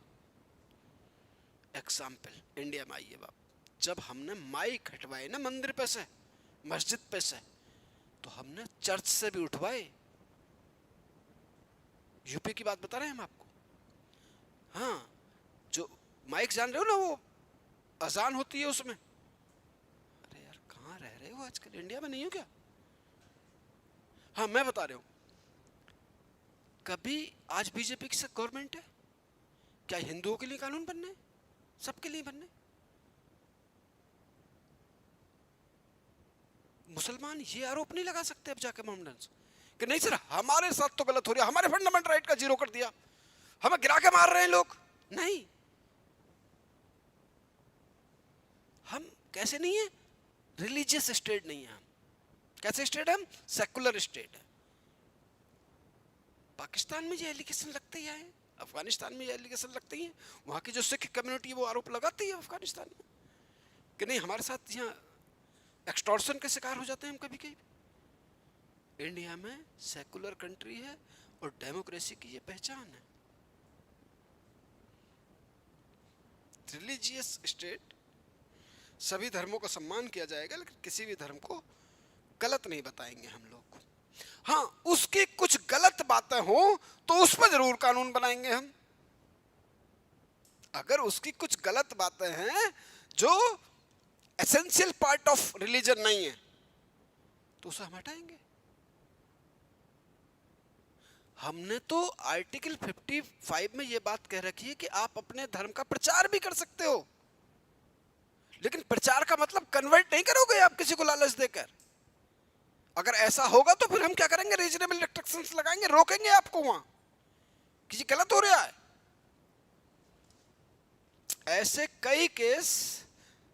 एग्जाम्पल इंडिया में आइए बाप, जब हमने माइक हटवाए ना मंदिर पे से, मस्जिद पे से, तो हमने चर्च से भी उठवाए। यूपी की बात बता रहे हैं हम आपको। हाँ, जो माइक जान रहे हो ना, वो अजान होती है उसमें। अरे यार कहाँ रह रहे हो आजकल, इंडिया में नहीं हो क्या? हाँ मैं बता रहा हूँ, कभी आज बीजेपी की गवर्नमेंट है, क्या हिंदुओं के लिए कानून बनने, सबके लिए बनने? मुसलमान ये आरोप नहीं लगा सकते अब जाके मोहम्मदन कि नहीं सर हमारे साथ तो गलत हो रहा है, हमारे फंडामेंटल राइट का जीरो कर दिया, हमें गिरा के मार रहे हैं लोग। नहीं, हम कैसे नहीं है, रिलीजियस स्टेट नहीं है हम। कैसे स्टेट है हम? सेकुलर स्टेट है। पाकिस्तान में ये एलिगेशन लगते ही है, अफगानिस्तान में ये एलिगेशन लगते ही है, वहां की जो सिख कम्युनिटी है वो आरोप लगाती है अफगानिस्तान में कि नहीं हमारे साथ यहाँ एक्सटॉर्शन के शिकार हो जाते हैं हम कभी कभी। इंडिया में सेकुलर कंट्री है और डेमोक्रेसी की ये पहचान है। रिलीजियस स्टेट, सभी धर्मों का सम्मान किया जाएगा लेकिन किसी भी धर्म को गलत नहीं बताएंगे हम लोग। हाँ, उसकी कुछ गलत बातें हो तो उस पर जरूर कानून बनाएंगे हम। अगर उसकी कुछ गलत बातें हैं जो एसेंशियल पार्ट ऑफ रिलीजन नहीं है तो उसे हम हटाएंगे। हमने तो आर्टिकल 55 में यह बात कह रखी है कि आप अपने धर्म का प्रचार भी कर सकते हो, लेकिन प्रचार का मतलब कन्वर्ट नहीं करोगे आप किसी को लालच देकर। अगर ऐसा होगा तो फिर हम क्या करेंगे, रीजनेबल रिस्ट्रिक्शंस लगाएंगे, रोकेंगे आपको वहां कि गलत हो रहा है। ऐसे कई केस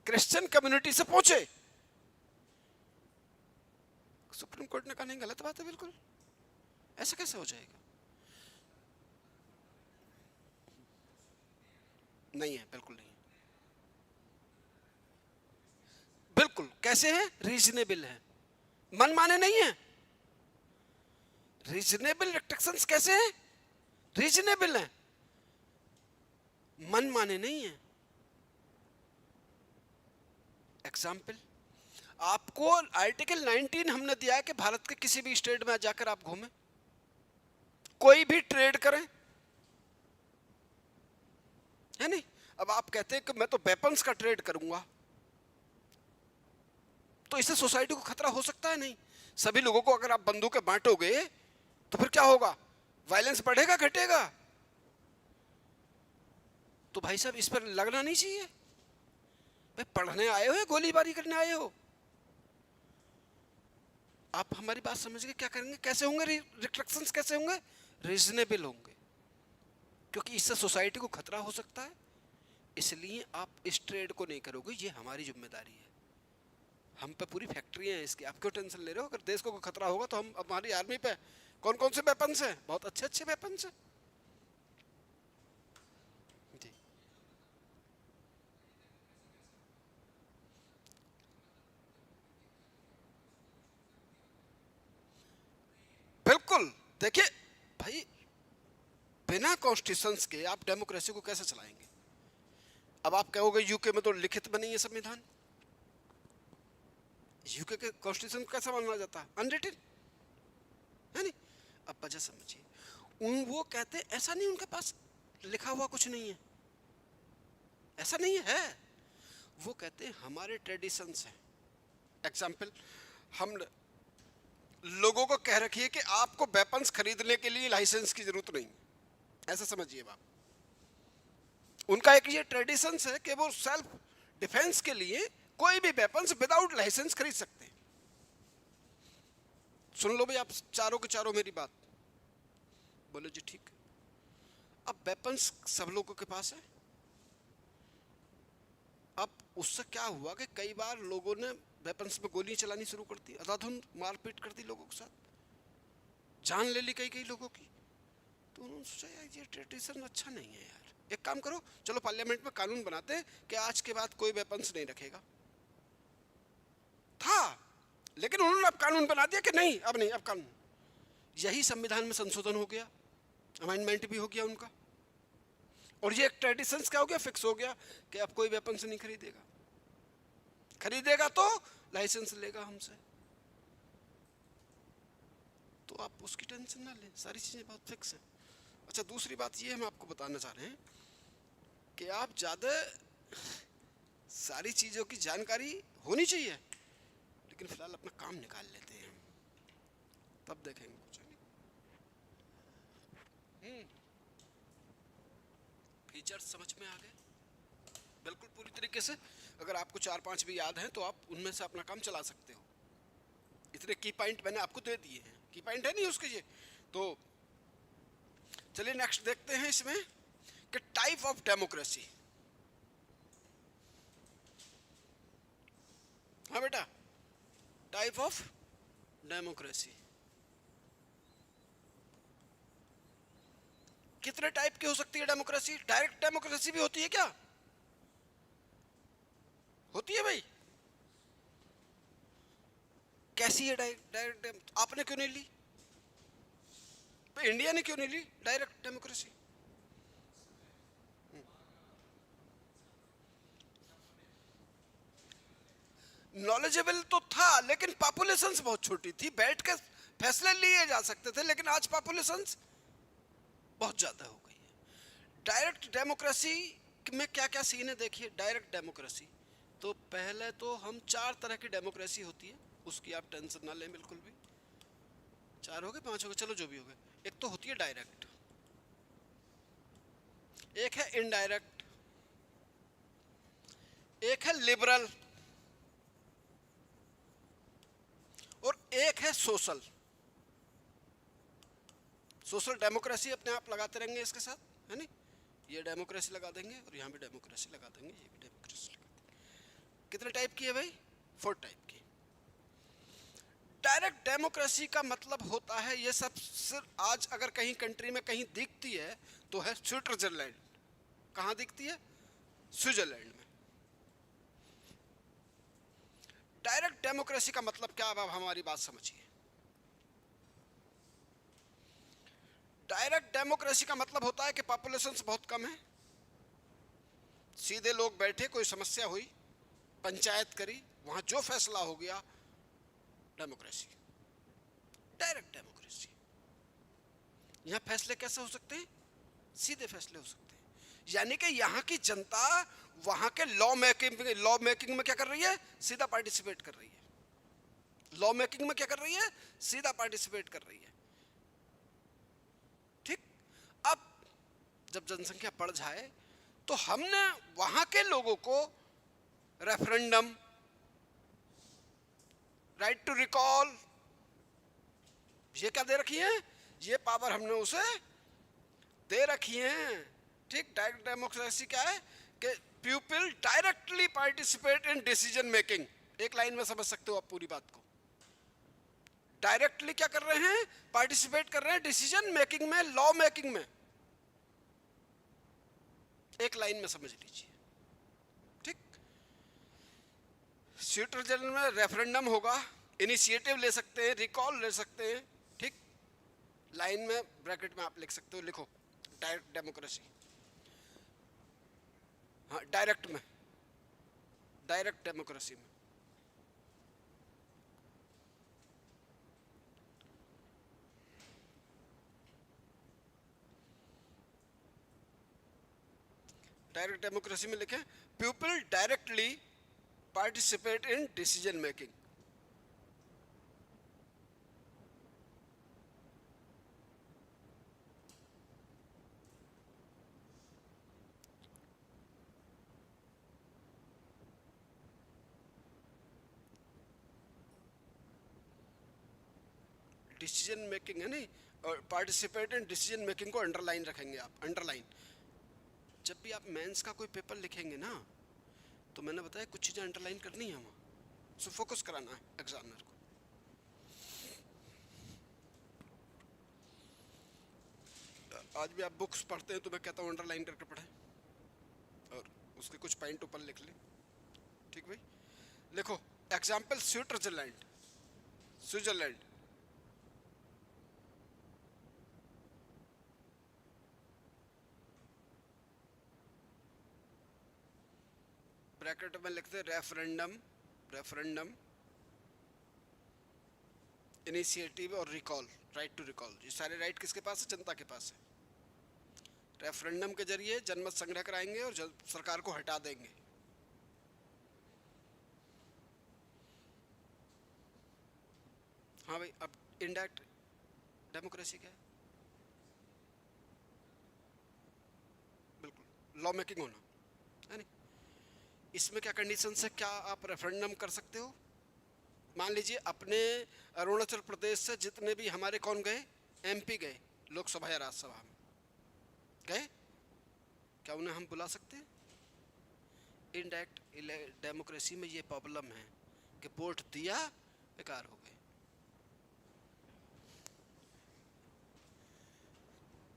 क्रिश्चियन कम्युनिटी से पहुंचे, सुप्रीम कोर्ट ने कहा नहीं गलत बात है बिल्कुल, ऐसा कैसे हो जाएगा? नहीं है, बिल्कुल नहीं है, बिल्कुल कैसे है, रीजनेबल है, मन माने नहीं है। रीजनेबल रिस्ट्रिक्शंस कैसे हैं? रीजनेबल है, मन माने नहीं है। एग्जाम्पल, आपको आर्टिकल 19 हमने दिया है कि भारत के किसी भी स्टेट में जाकर आप घूमें, कोई भी ट्रेड करें, है नहीं? अब आप कहते हैं कि मैं तो वेपन्स का ट्रेड करूंगा, तो इससे सोसाइटी को खतरा हो सकता है नहीं? सभी लोगों को अगर आप बंदूकें बांटोगे तो फिर क्या होगा, वायलेंस बढ़ेगा घटेगा? तो भाई साहब इस पर लगना नहीं चाहिए। भाई पढ़ने आए हो या गोलीबारी करने आए हो? आप हमारी बात समझ गए? क्या करेंगे, कैसे होंगे रिस्ट्रिक्शंस, कैसे होंगे? रीजनेबल होंगे, क्योंकि इससे सोसाइटी को खतरा हो सकता है, इसलिए आप इस ट्रेड को नहीं करोगे, ये हमारी जिम्मेदारी है। हम पे पूरी फैक्ट्रियां हैं इसकी, आप क्यों टेंशन ले रहे हो? अगर देश को कोई खतरा होगा तो हम, हमारी आर्मी पे कौन कौन से वेपन्स हैं, बहुत अच्छे अच्छे वेपन्स हैं जी। बिल्कुल, देखिए भाई, बिना कॉन्स्टिट्यूशंस के आप डेमोक्रेसी को कैसे चलाएंगे? अब आप कहोगे यूके में तो लिखित में नहीं है संविधान, यूके के कॉन्स्टिट्यूशन कैसा माना जाता है, अनरिटन है नहीं? अब वजह समझिए, वो कहते ऐसा नहीं, उनके पास लिखा हुआ कुछ नहीं है, ऐसा नहीं है, वो कहते हैं हमारे ट्रेडिशंस हैं। एग्जाम्पल, हम लोगों को कह रखी है कि आपको वेपन्स खरीदने के लिए लाइसेंस की जरूरत नहीं, ऐसा समझिए आप। उनका एक ये ट्रेडिशंस है कि वो सेल्फ डिफेंस के लिए कोई भी वेपन्स विदाउट लाइसेंस खरीद सकते हैं। सुन लो भाई आप चारों के चारों मेरी बात। बोले जी ठीक। अब वेपन्स सब लोगों के पास है। अब उससे क्या हुआ कि कई बार लोगों ने वेपन्स में गोली चलानी शुरू कर दी, अंधाधुंध मारपीट कर दी लोगों के साथ, जान ले ली कई कई लोगों की। तो उन्होंने सोचा यार ये ट्रेडिशन अच्छा नहीं है यार, एक काम करो चलो पार्लियामेंट में कानून बनाते हैं कि आज के बाद कोई वेपन्स नहीं रखेगा। था, लेकिन उन्होंने अब कानून बना दिया कि नहीं अब नहीं, अब कानून। यही संविधान में संशोधन हो गया, अमेंडमेंट भी हो गया उनका, और ये एक ट्रेडिशन क्या हो गया, फिक्स हो गया कि अब कोई वेपन्स नहीं खरीदेगा, खरीदेगा तो लाइसेंस लेगा हमसे। तो आप उसकी टेंशन ना लें, सारी चीजें बहुत फिक्स है। अच्छा दूसरी बात ये हम आपको बताना चाह रहे हैं कि आप ज़्यादा सारी चीज़ों की जानकारी होनी चाहिए, लेकिन फिलहाल अपना काम निकाल लेते हैं, तब देखेंगे कुछ नहीं। फीचर्स समझ में आ गए बिल्कुल पूरी तरीके से। अगर आपको 4-5 भी याद हैं तो आप उनमें से अपना काम चला सकते हो। इतने की पॉइंट मैंने आपको दे दिए हैं, की पॉइंट है नहीं उसके ये। तो चलिए नेक्स्ट देखते हैं इसमें कि टाइप ऑफ डेमोक्रेसी। हाँ बेटा, टाइप ऑफ डेमोक्रेसी कितने टाइप की हो सकती है डेमोक्रेसी? डायरेक्ट डेमोक्रेसी भी होती है क्या? होती है भाई। कैसी है डायरेक्ट? आपने क्यों नहीं ली? इंडिया ने क्यों नहीं ली डायरेक्ट डेमोक्रेसी? नॉलेजेबल तो था, लेकिन पॉपुलेशंस बहुत छोटी थी, बैठ के फैसले लिए जा सकते थे, लेकिन आज पॉपुलेशंस बहुत ज्यादा हो गई है। डायरेक्ट डेमोक्रेसी में क्या क्या सीन है देखिए। डायरेक्ट डेमोक्रेसी तो पहले तो हम 4 तरह की डेमोक्रेसी होती है, उसकी आप टेंशन ना लें बिल्कुल भी। 4 हो गए 5 हो गए, चलो जो भी हो गए। एक तो होती है डायरेक्ट, एक है इनडायरेक्ट, एक है लिबरल, और एक है सोशल। सोशल डेमोक्रेसी अपने आप लगाते रहेंगे इसके साथ, है नहीं? ये डेमोक्रेसी लगा देंगे और यहाँ भी डेमोक्रेसी लगा देंगे, ये भी डेमोक्रेसी लगा देंगे। कितने टाइप की है भाई? 4 टाइप की। डायरेक्ट डेमोक्रेसी का मतलब होता है, ये सब सिर्फ आज अगर कहीं कंट्री में कहीं दिखती है तो है स्विट्जरलैंड। कहाँ दिखती है? स्विट्जरलैंड में। डायरेक्ट डेमोक्रेसी का मतलब क्या? अब हमारी बात समझिए। डायरेक्ट डेमोक्रेसी का मतलब होता है कि पॉपुलेशन बहुत कम है, सीधे लोग बैठे, कोई समस्या हुई, पंचायत करी, वहां जो फैसला हो गया, डेमोक्रेसी, डायरेक्ट डेमोक्रेसी। यहां फैसले कैसे हो सकते हैं? सीधे फैसले हो सकते हैं, यानी कि यहां की जनता वहां के लॉ मेकिंग में क्या कर रही है? सीधा पार्टिसिपेट कर रही है। लॉ मेकिंग में क्या कर रही है? सीधा पार्टिसिपेट कर रही है। ठीक। अब जब जनसंख्या बढ़ जाए तो हमने वहां के लोगों को रेफरेंडम, राइट टू रिकॉल, ये क्या दे रखी है? ये पावर हमने उसे दे रखी है। ठीक। डायरेक्ट डेमोक्रेसी क्या है कि people directly participate in decision making. एक लाइन में समझ सकते हो आप पूरी बात को। डायरेक्टली क्या कर रहे हैं? पार्टिसिपेट कर रहे हैं डिसीजन मेकिंग में, लॉ मेकिंग में। एक लाइन में समझ लीजिए। ठीक। स्विट्जरलैंड में रेफरेंडम होगा, इनिशिएटिव ले सकते हैं, रिकॉल ले सकते हैं। ठीक। लाइन में ब्रैकेट में आप लिख सकते हो, लिखो डायरेक्ट डेमोक्रेसी। हाँ, डायरेक्ट में, डायरेक्ट डेमोक्रेसी में। डायरेक्ट डेमोक्रेसी में लिखें people directly participate in decision making. Decision making है नहीं, और पार्टिसिपेट इन डिसीजन मेकिंग को अंडरलाइन रखेंगे आप, अंडरलाइन। जब भी आप मेंस का कोई पेपर लिखेंगे ना, तो मैंने बताया कुछ चीज़ें अंडरलाइन करनी है वहाँ, सो फोकस कराना है एग्जामिनर को। आज भी आप बुक्स पढ़ते हैं तो मैं कहता हूँ अंडरलाइन करके पढ़ें और उसके कुछ पॉइंट ऊपर लिख लें। ठीक भाई, लिखो एग्जाम्पल स्विट्जरलैंड, स्विट्जरलैंड, ब्रैकेट में लिखते हैं रेफरेंडम, रेफरेंडम, इनिशिएटिव और रिकॉल, राइट टू रिकॉल। ये सारे राइट किसके पास है? जनता के पास है। रेफरेंडम के जरिए जनमत संग्रह कराएंगे और सरकार को हटा देंगे। हाँ भाई, अब इनडायरेक्ट डेमोक्रेसी क्या है? बिल्कुल लॉ मेकिंग होना है नहीं। इसमें क्या कंडीशन है? क्या आप रेफरेंडम कर सकते हो? मान लीजिए अपने अरुणाचल प्रदेश से जितने भी हमारे कौन गए, एमपी गए लोकसभा या राज्यसभा में गए, क्या उन्हें हम बुला सकते हैं? इनडायरेक्ट डेमोक्रेसी में ये प्रॉब्लम है कि वोट दिया बेकार हो गए,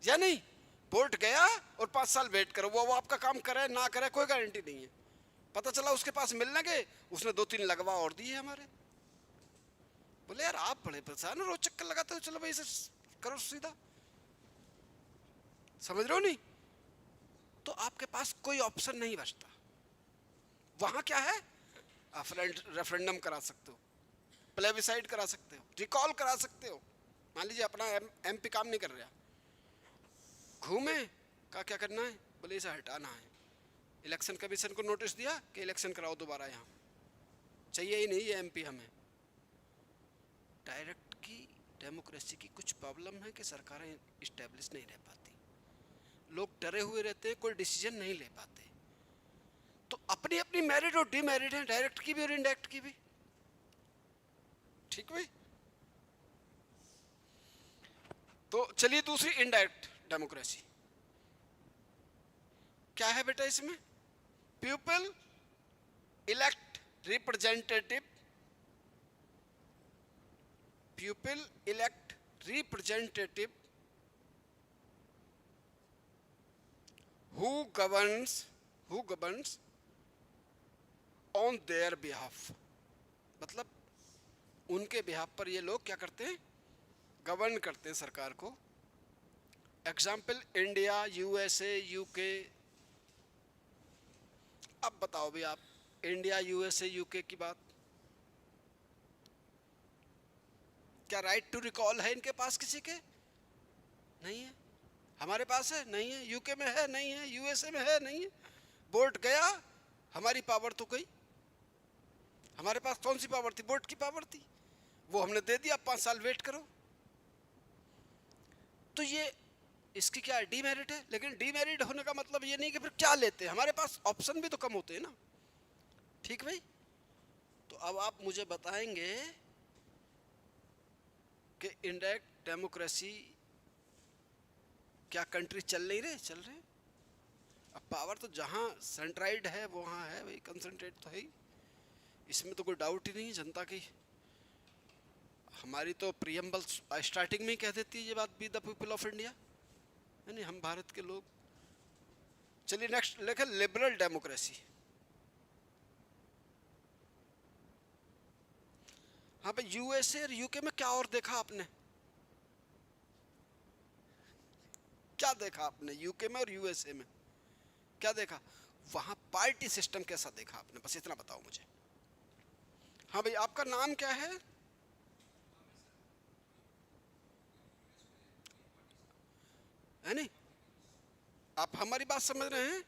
या नहीं? वोट गया और 5 साल वेट करो, वो आपका काम करे ना करे कोई गारंटी नहीं है। पता चला उसके पास मिलने गए, उसने 2-3 लगवा और दिए हमारे। बोले यार आप बड़े परेशान हो, रोज चक्कर लगाते हो, चलो भाई इसे करो सीधा। समझ रहे हो नहीं? तो आपके पास कोई ऑप्शन नहीं बचता। वहां क्या है? आप रेफरेंडम करा सकते हो, प्लेबिसाइड करा सकते हो, रिकॉल करा सकते हो। मान लीजिए अपना एमपी काम नहीं कर रहा, घूमे का क्या करना है, बोले इसे हटाना है। इलेक्शन कमीशन को नोटिस दिया कि इलेक्शन कराओ दोबारा, यहाँ चाहिए ही नहीं ये एमपी हमें। डायरेक्ट की डेमोक्रेसी की कुछ प्रॉब्लम है कि सरकारें इस्टेब्लिश नहीं रह पाती, लोग डरे हुए रहते हैं, कोई डिसीजन नहीं ले पाते। तो अपनी अपनी मेरिट और डीमेरिट है, डायरेक्ट की भी और इनडायरेक्ट की भी। ठीक भाई, तो चलिए दूसरी इनडायरेक्ट डेमोक्रेसी क्या है बेटा? इसमें people elect representative, people elect representative who governs on their behalf। मतलब उनके बिहाफ पर ये लोग क्या करते हैं? गवर्न करते हैं सरकार को। Example India, USA, UK. अब बताओ भी आप, इंडिया, यूएसए, यूके की बात, क्या राइट टू रिकॉल है इनके पास किसी के? नहीं है। हमारे पास है? नहीं है। यूके में है? नहीं है। यूएसए में है? नहीं है। वोट गया, हमारी पावर तो गई। हमारे पास कौन सी पावर थी? वोट की पावर थी, वो हमने दे दिया, 5 साल वेट करो। तो ये इसकी क्या डीमेरिट है? लेकिन डीमेरिट होने का मतलब ये नहीं कि फिर क्या लेते हैं, हमारे पास ऑप्शन भी तो कम होते हैं ना। ठीक भाई, तो अब आप मुझे बताएंगे कि इनडायरेक्ट डेमोक्रेसी क्या कंट्री चल नहीं रहे? चल रहे। अब पावर तो जहाँ सेंट्राइड है वहाँ है भाई, कंसंट्रेट तो है ही, इसमें तो कोई डाउट ही नहीं है जनता की। हमारी तो प्रियम्बल स्टार्टिंग में ही कह देती है ये बात, be the people of India, यानी हम भारत के लोग। चलिए नेक्स्ट लिखे लिबरल डेमोक्रेसी। हाँ भाई, यूएसए और यूके में क्या और देखा आपने? क्या देखा आपने यूके में और यूएसए में? क्या देखा वहां? पार्टी सिस्टम कैसा देखा आपने? बस इतना बताओ मुझे। हाँ भाई, आपका नाम क्या है? है नहीं? आप हमारी बात समझ रहे हैं?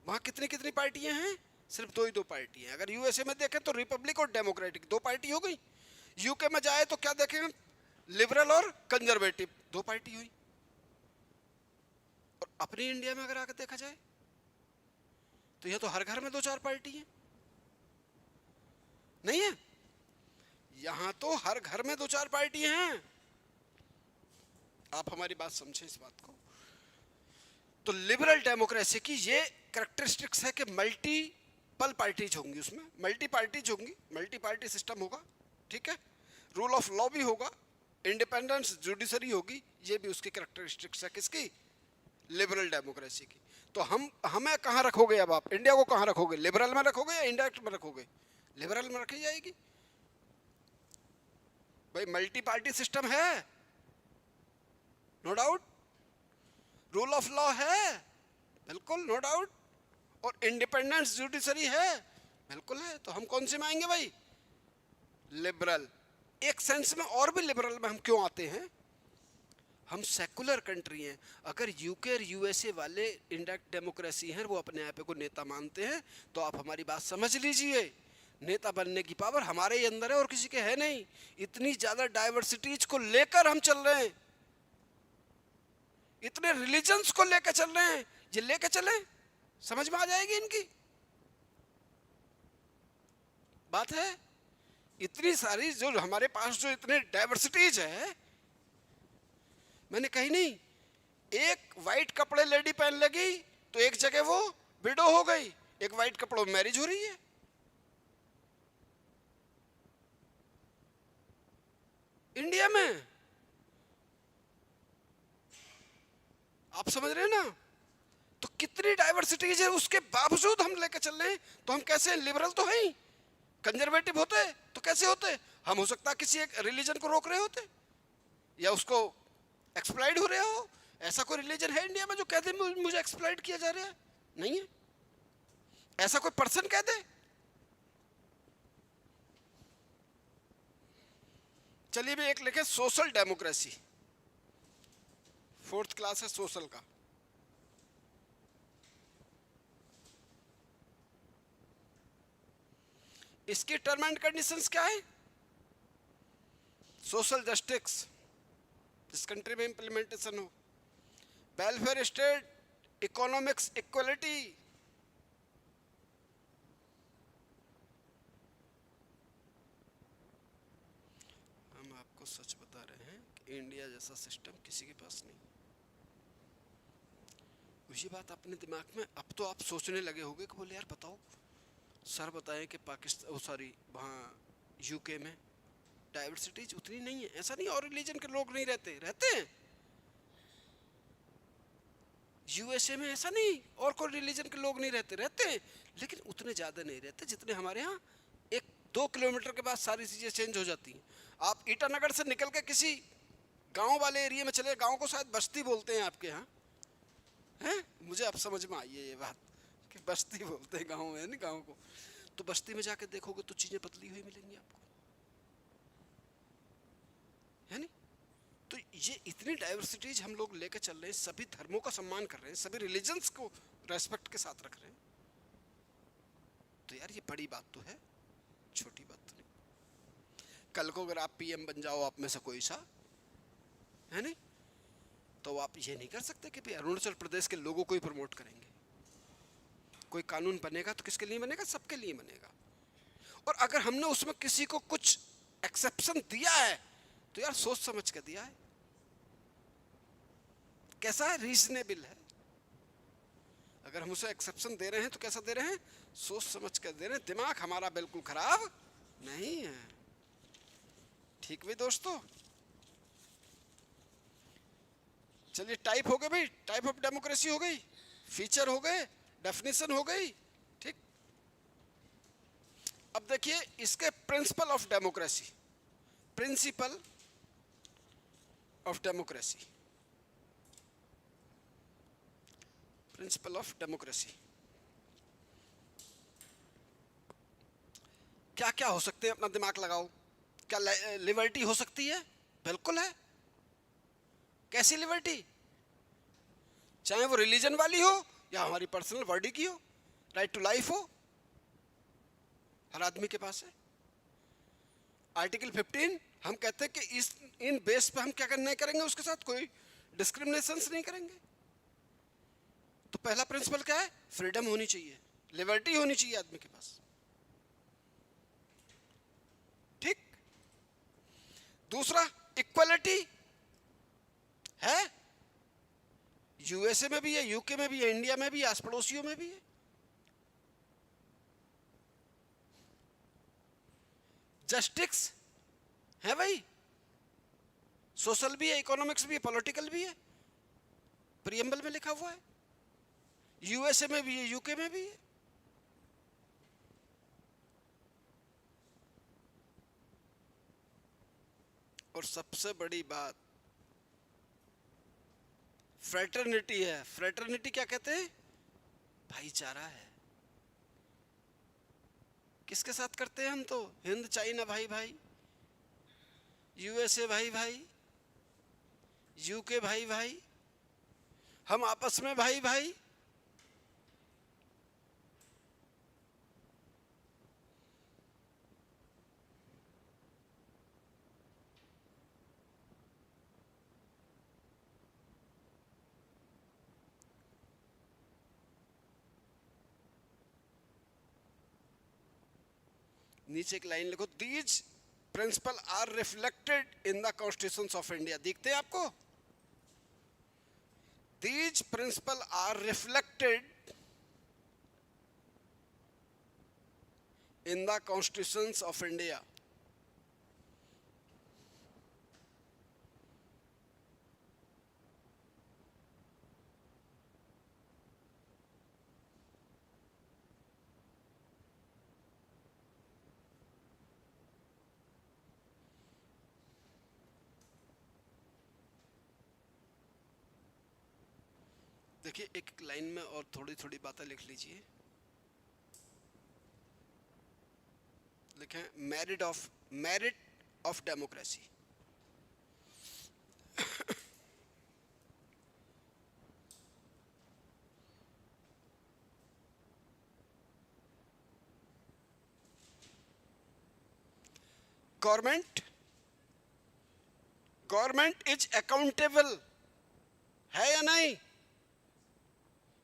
वहां कितनी कितनी पार्टियां हैं? सिर्फ 2 ही 2 पार्टी हैं। अगर यूएसए में देखें तो रिपब्लिक और डेमोक्रेटिक 2 पार्टी हो गई। यूके में जाए तो क्या देखें? लिबरल और कंजर्वेटिव 2 पार्टी हुई। और अपनी इंडिया में अगर आकर देखा जाए तो यह तो हर घर में 2-4 पार्टी है, नहीं है? यहां तो हर घर में 2-4 पार्टी हैं। आप हमारी बात समझें इस बात को। तो लिबरल डेमोक्रेसी की ये कैरेक्टरिस्टिक्स है कि मल्टीपल पार्टीज होंगी, उसमें मल्टी पार्टीज होंगी, मल्टी पार्टी सिस्टम होगा, ठीक है, रूल ऑफ लॉ भी होगा, इंडिपेंडेंस जुडिशरी होगी, ये भी उसकी कैरेक्टरिस्टिक्स है किसकी, लिबरल डेमोक्रेसी की। तो हमें कहाँ रखोगे अब आप, इंडिया को कहाँ रखोगे, लिबरल में रखोगे या इंडायरेक्ट में रखोगे? लिबरल में रखी जाएगी भाई, मल्टी पार्टी सिस्टम है, no doubt, rule of law है बिल्कुल, नो डाउट, और इंडिपेंडेंस जुडिशरी है बिल्कुल है। तो हम कौन से में आएंगे भाई, लिबरल। एक सेंस में और भी लिबरल में हम क्यों आते हैं, हम सेकुलर कंट्री हैं। अगर यूके और यूएसए वाले इंडायरेक्ट डेमोक्रेसी हैं, वो अपने आप को नेता मानते हैं, तो आप हमारी बात समझ लीजिए, नेता बनने की पावर हमारे ही अंदर है और किसी के है नहीं। इतनी ज्यादा डाइवर्सिटीज को लेकर हम चल रहे हैं, इतने रिलीजन्स को लेकर चल रहे हैं, ये लेकर चले, समझ में आ जाएगी इनकी बात है। इतनी सारी जो हमारे पास जो इतने डाइवर्सिटीज है, मैंने कही नहीं, एक वाइट कपड़े लेडी पहन लगी तो एक जगह वो विडो हो गई, एक वाइट कपड़ों में मैरिज हो रही है। इंडिया में आप समझ रहे हैं ना, तो कितनी डाइवर्सिटीज है, उसके बावजूद हम लेकर चल रहे हैं। तो हम कैसे, लिबरल तो है ही, कंजर्वेटिव होते तो कैसे होते, हम हो सकता है किसी एक रिलीजन को रोक रहे होते या उसको एक्सप्लॉइट हो रहे हो। ऐसा कोई रिलीजन है इंडिया में जो कहते मुझे एक्सप्लॉइट किया जा रहा है? नहीं है। ऐसा कोई पर्सन कह दे? चलिए भी एक लिखे, सोशल डेमोक्रेसी, 4th क्लास है सोशल का। इसकी टर्म एंड कंडीशंस क्या है? सोशल जस्टिस इस कंट्री में इंप्लीमेंटेशन हो, वेलफेयर स्टेट, इकोनॉमिक्स इक्वलिटी, हम आपको सच बता रहे हैं कि इंडिया जैसा सिस्टम किसी के पास नहीं। उसी बात अपने दिमाग में अब तो आप सोचने लगे होंगे कि बोले यार बताओ सर, बताएं कि पाकिस्तान, सॉरी वहाँ यूके में डाइवर्सिटीज उतनी नहीं है। ऐसा नहीं और रिलीजन के लोग नहीं रहते, रहते हैं। यूएसए में ऐसा नहीं और कोई रिलीजन के लोग नहीं रहते, रहते हैं, लेकिन उतने ज़्यादा नहीं रहते जितने हमारे यहाँ। 1-2 किलोमीटर के बाद सारी चीज़ें चेंज हो जाती हैं। आप ईटानगर से निकल के किसी गांव वाले एरिया में चले, गांव को शायद बस्ती बोलते हैं आपके यहाँ, हैं? मुझे अब समझ में आई है ये बात कि बस्ती बोलते हैं गांव में, नहीं गांव को। तो बस्ती में जाकर देखोगे तो चीज़ें बदली हुई मिलेंगी आपको, है नहीं? तो ये इतनी डाइवर्सिटीज हम लोग लेकर चल रहे हैं, सभी धर्मों का सम्मान कर रहे हैं, सभी रिलीजन्स को रेस्पेक्ट के साथ रख रहे हैं। तो यार ये बड़ी बात तो है, छोटी बात तो नहीं। कल को अगर आप पीएम बन जाओ आप में से कोई सा, है नहीं, तो आप ये नहीं कर सकते कि अरुणाचल प्रदेश के लोगों को ही प्रमोट करेंगे। कोई कानून बनेगा तो किसके लिए बनेगा? सबके लिए बनेगा। और अगर हमने उसमें किसी को कुछ एक्सेप्शन दिया है तो यार सोच समझ के दिया है, कैसा है, रीजनेबल है। अगर हम उसे एक्सेप्शन दे रहे हैं तो कैसा दे रहे हैं? सोच समझ कर दे रहे हैं, दिमाग हमारा बिल्कुल खराब नहीं है। ठीक भी दोस्तों, चलिए टाइप हो गए भाई, टाइप ऑफ डेमोक्रेसी हो गई, फीचर हो गए, डेफिनेशन हो गई, ठीक। अब देखिए इसके principle of democracy, principle of democracy, principle of democracy क्या क्या हो सकते हैं? अपना दिमाग लगाओ। क्या लिबर्टी हो सकती है? बिल्कुल है। कैसी लिबर्टी? चाहे वो रिलीजन वाली हो या हमारी पर्सनल बॉडी की हो, राइट टू लाइफ हो, हर आदमी के पास है। आर्टिकल 15 हम कहते हैं कि इस इन बेस पे हम क्या नहीं करेंगे, उसके साथ कोई डिस्क्रिमिनेशन नहीं करेंगे। तो पहला प्रिंसिपल क्या है? फ्रीडम होनी चाहिए, लिबर्टी होनी चाहिए आदमी के पास, ठीक। दूसरा इक्वलिटी, है, यूएसए में भी है, यूके में भी है, इंडिया में भी है, आस पड़ोसियों में भी है। जस्टिस है भाई, सोशल भी है, इकोनॉमिक्स भी है, पॉलिटिकल भी है, प्रियम्बल में लिखा हुआ है। यूएसए में भी है, यूके में भी है। और सबसे बड़ी बात फ्रेटर्निटी है। फ्रेटर्निटी क्या कहते हैं? भाईचारा है। किसके साथ करते हैं हम? तो हिंद चाइना भाई भाई, यूएसए भाई भाई, यूके भाई भाई, हम आपस में भाई भाई। नीचे एक लाइन लिखो, these principle are reflected in the constitution of India. देखते हैं आपको, these principle are reflected in the constitution of India. देखिए, एक लाइन में और थोड़ी थोड़ी बातें लिख लीजिए। लिखें, merit of democracy. Government is accountable है या नहीं?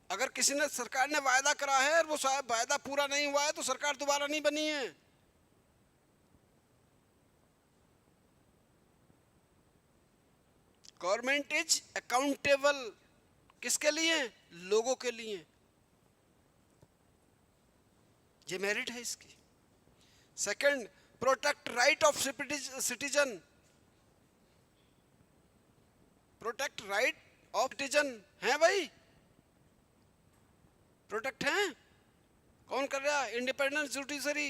अगर किसी ने, सरकार ने वायदा करा है और वो वायदा पूरा नहीं हुआ है तो सरकार दोबारा नहीं बनी है। गवर्नमेंट इज अकाउंटेबल किसके लिए? लोगों के लिए। ये मेरिट है इसकी। Second, protect right of citizen. Protect right of citizen है भाई, प्रोटेक्ट है। कौन कर रहा है? इंडिपेंडेंट जुडिशरी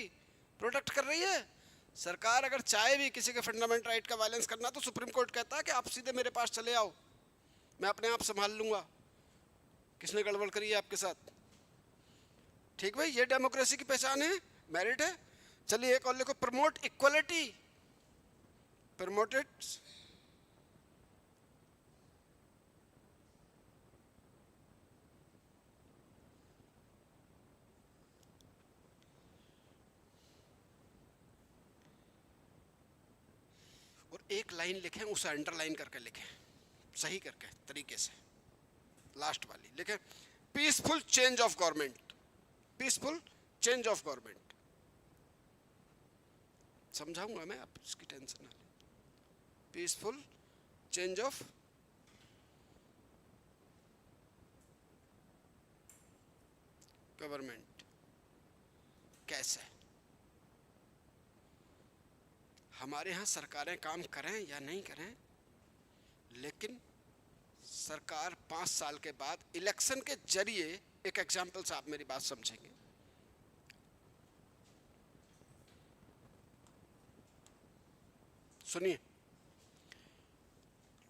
प्रोटेक्ट कर रही है। सरकार अगर चाहे भी किसी के फंडामेंटल राइट का वायलेंस करना तो सुप्रीम कोर्ट कहता है कि आप सीधे मेरे पास चले आओ, मैं अपने आप संभाल लूंगा, किसने गड़बड़ करी है आपके साथ। ठीक भाई, ये डेमोक्रेसी की पहचान है, मेरिट है। चलिए एक और लिखो, प्रमोट इक्वलिटी। प्रमोटेड और एक लाइन लिखें, उसे अंडरलाइन करके लिखें, सही करके तरीके से। लास्ट वाली लिखें, peaceful change of government. Peaceful change of government. समझाऊंगा मैं, आप इसकी टेंशन ना लें। पीसफुल चेंज ऑफ गवर्नमेंट कैसे? हमारे यहाँ सरकारें काम करें या नहीं करें, लेकिन सरकार 5 साल के बाद इलेक्शन के जरिए, एक एग्जाम्पल से आप मेरी बात समझेंगे। सुनिए,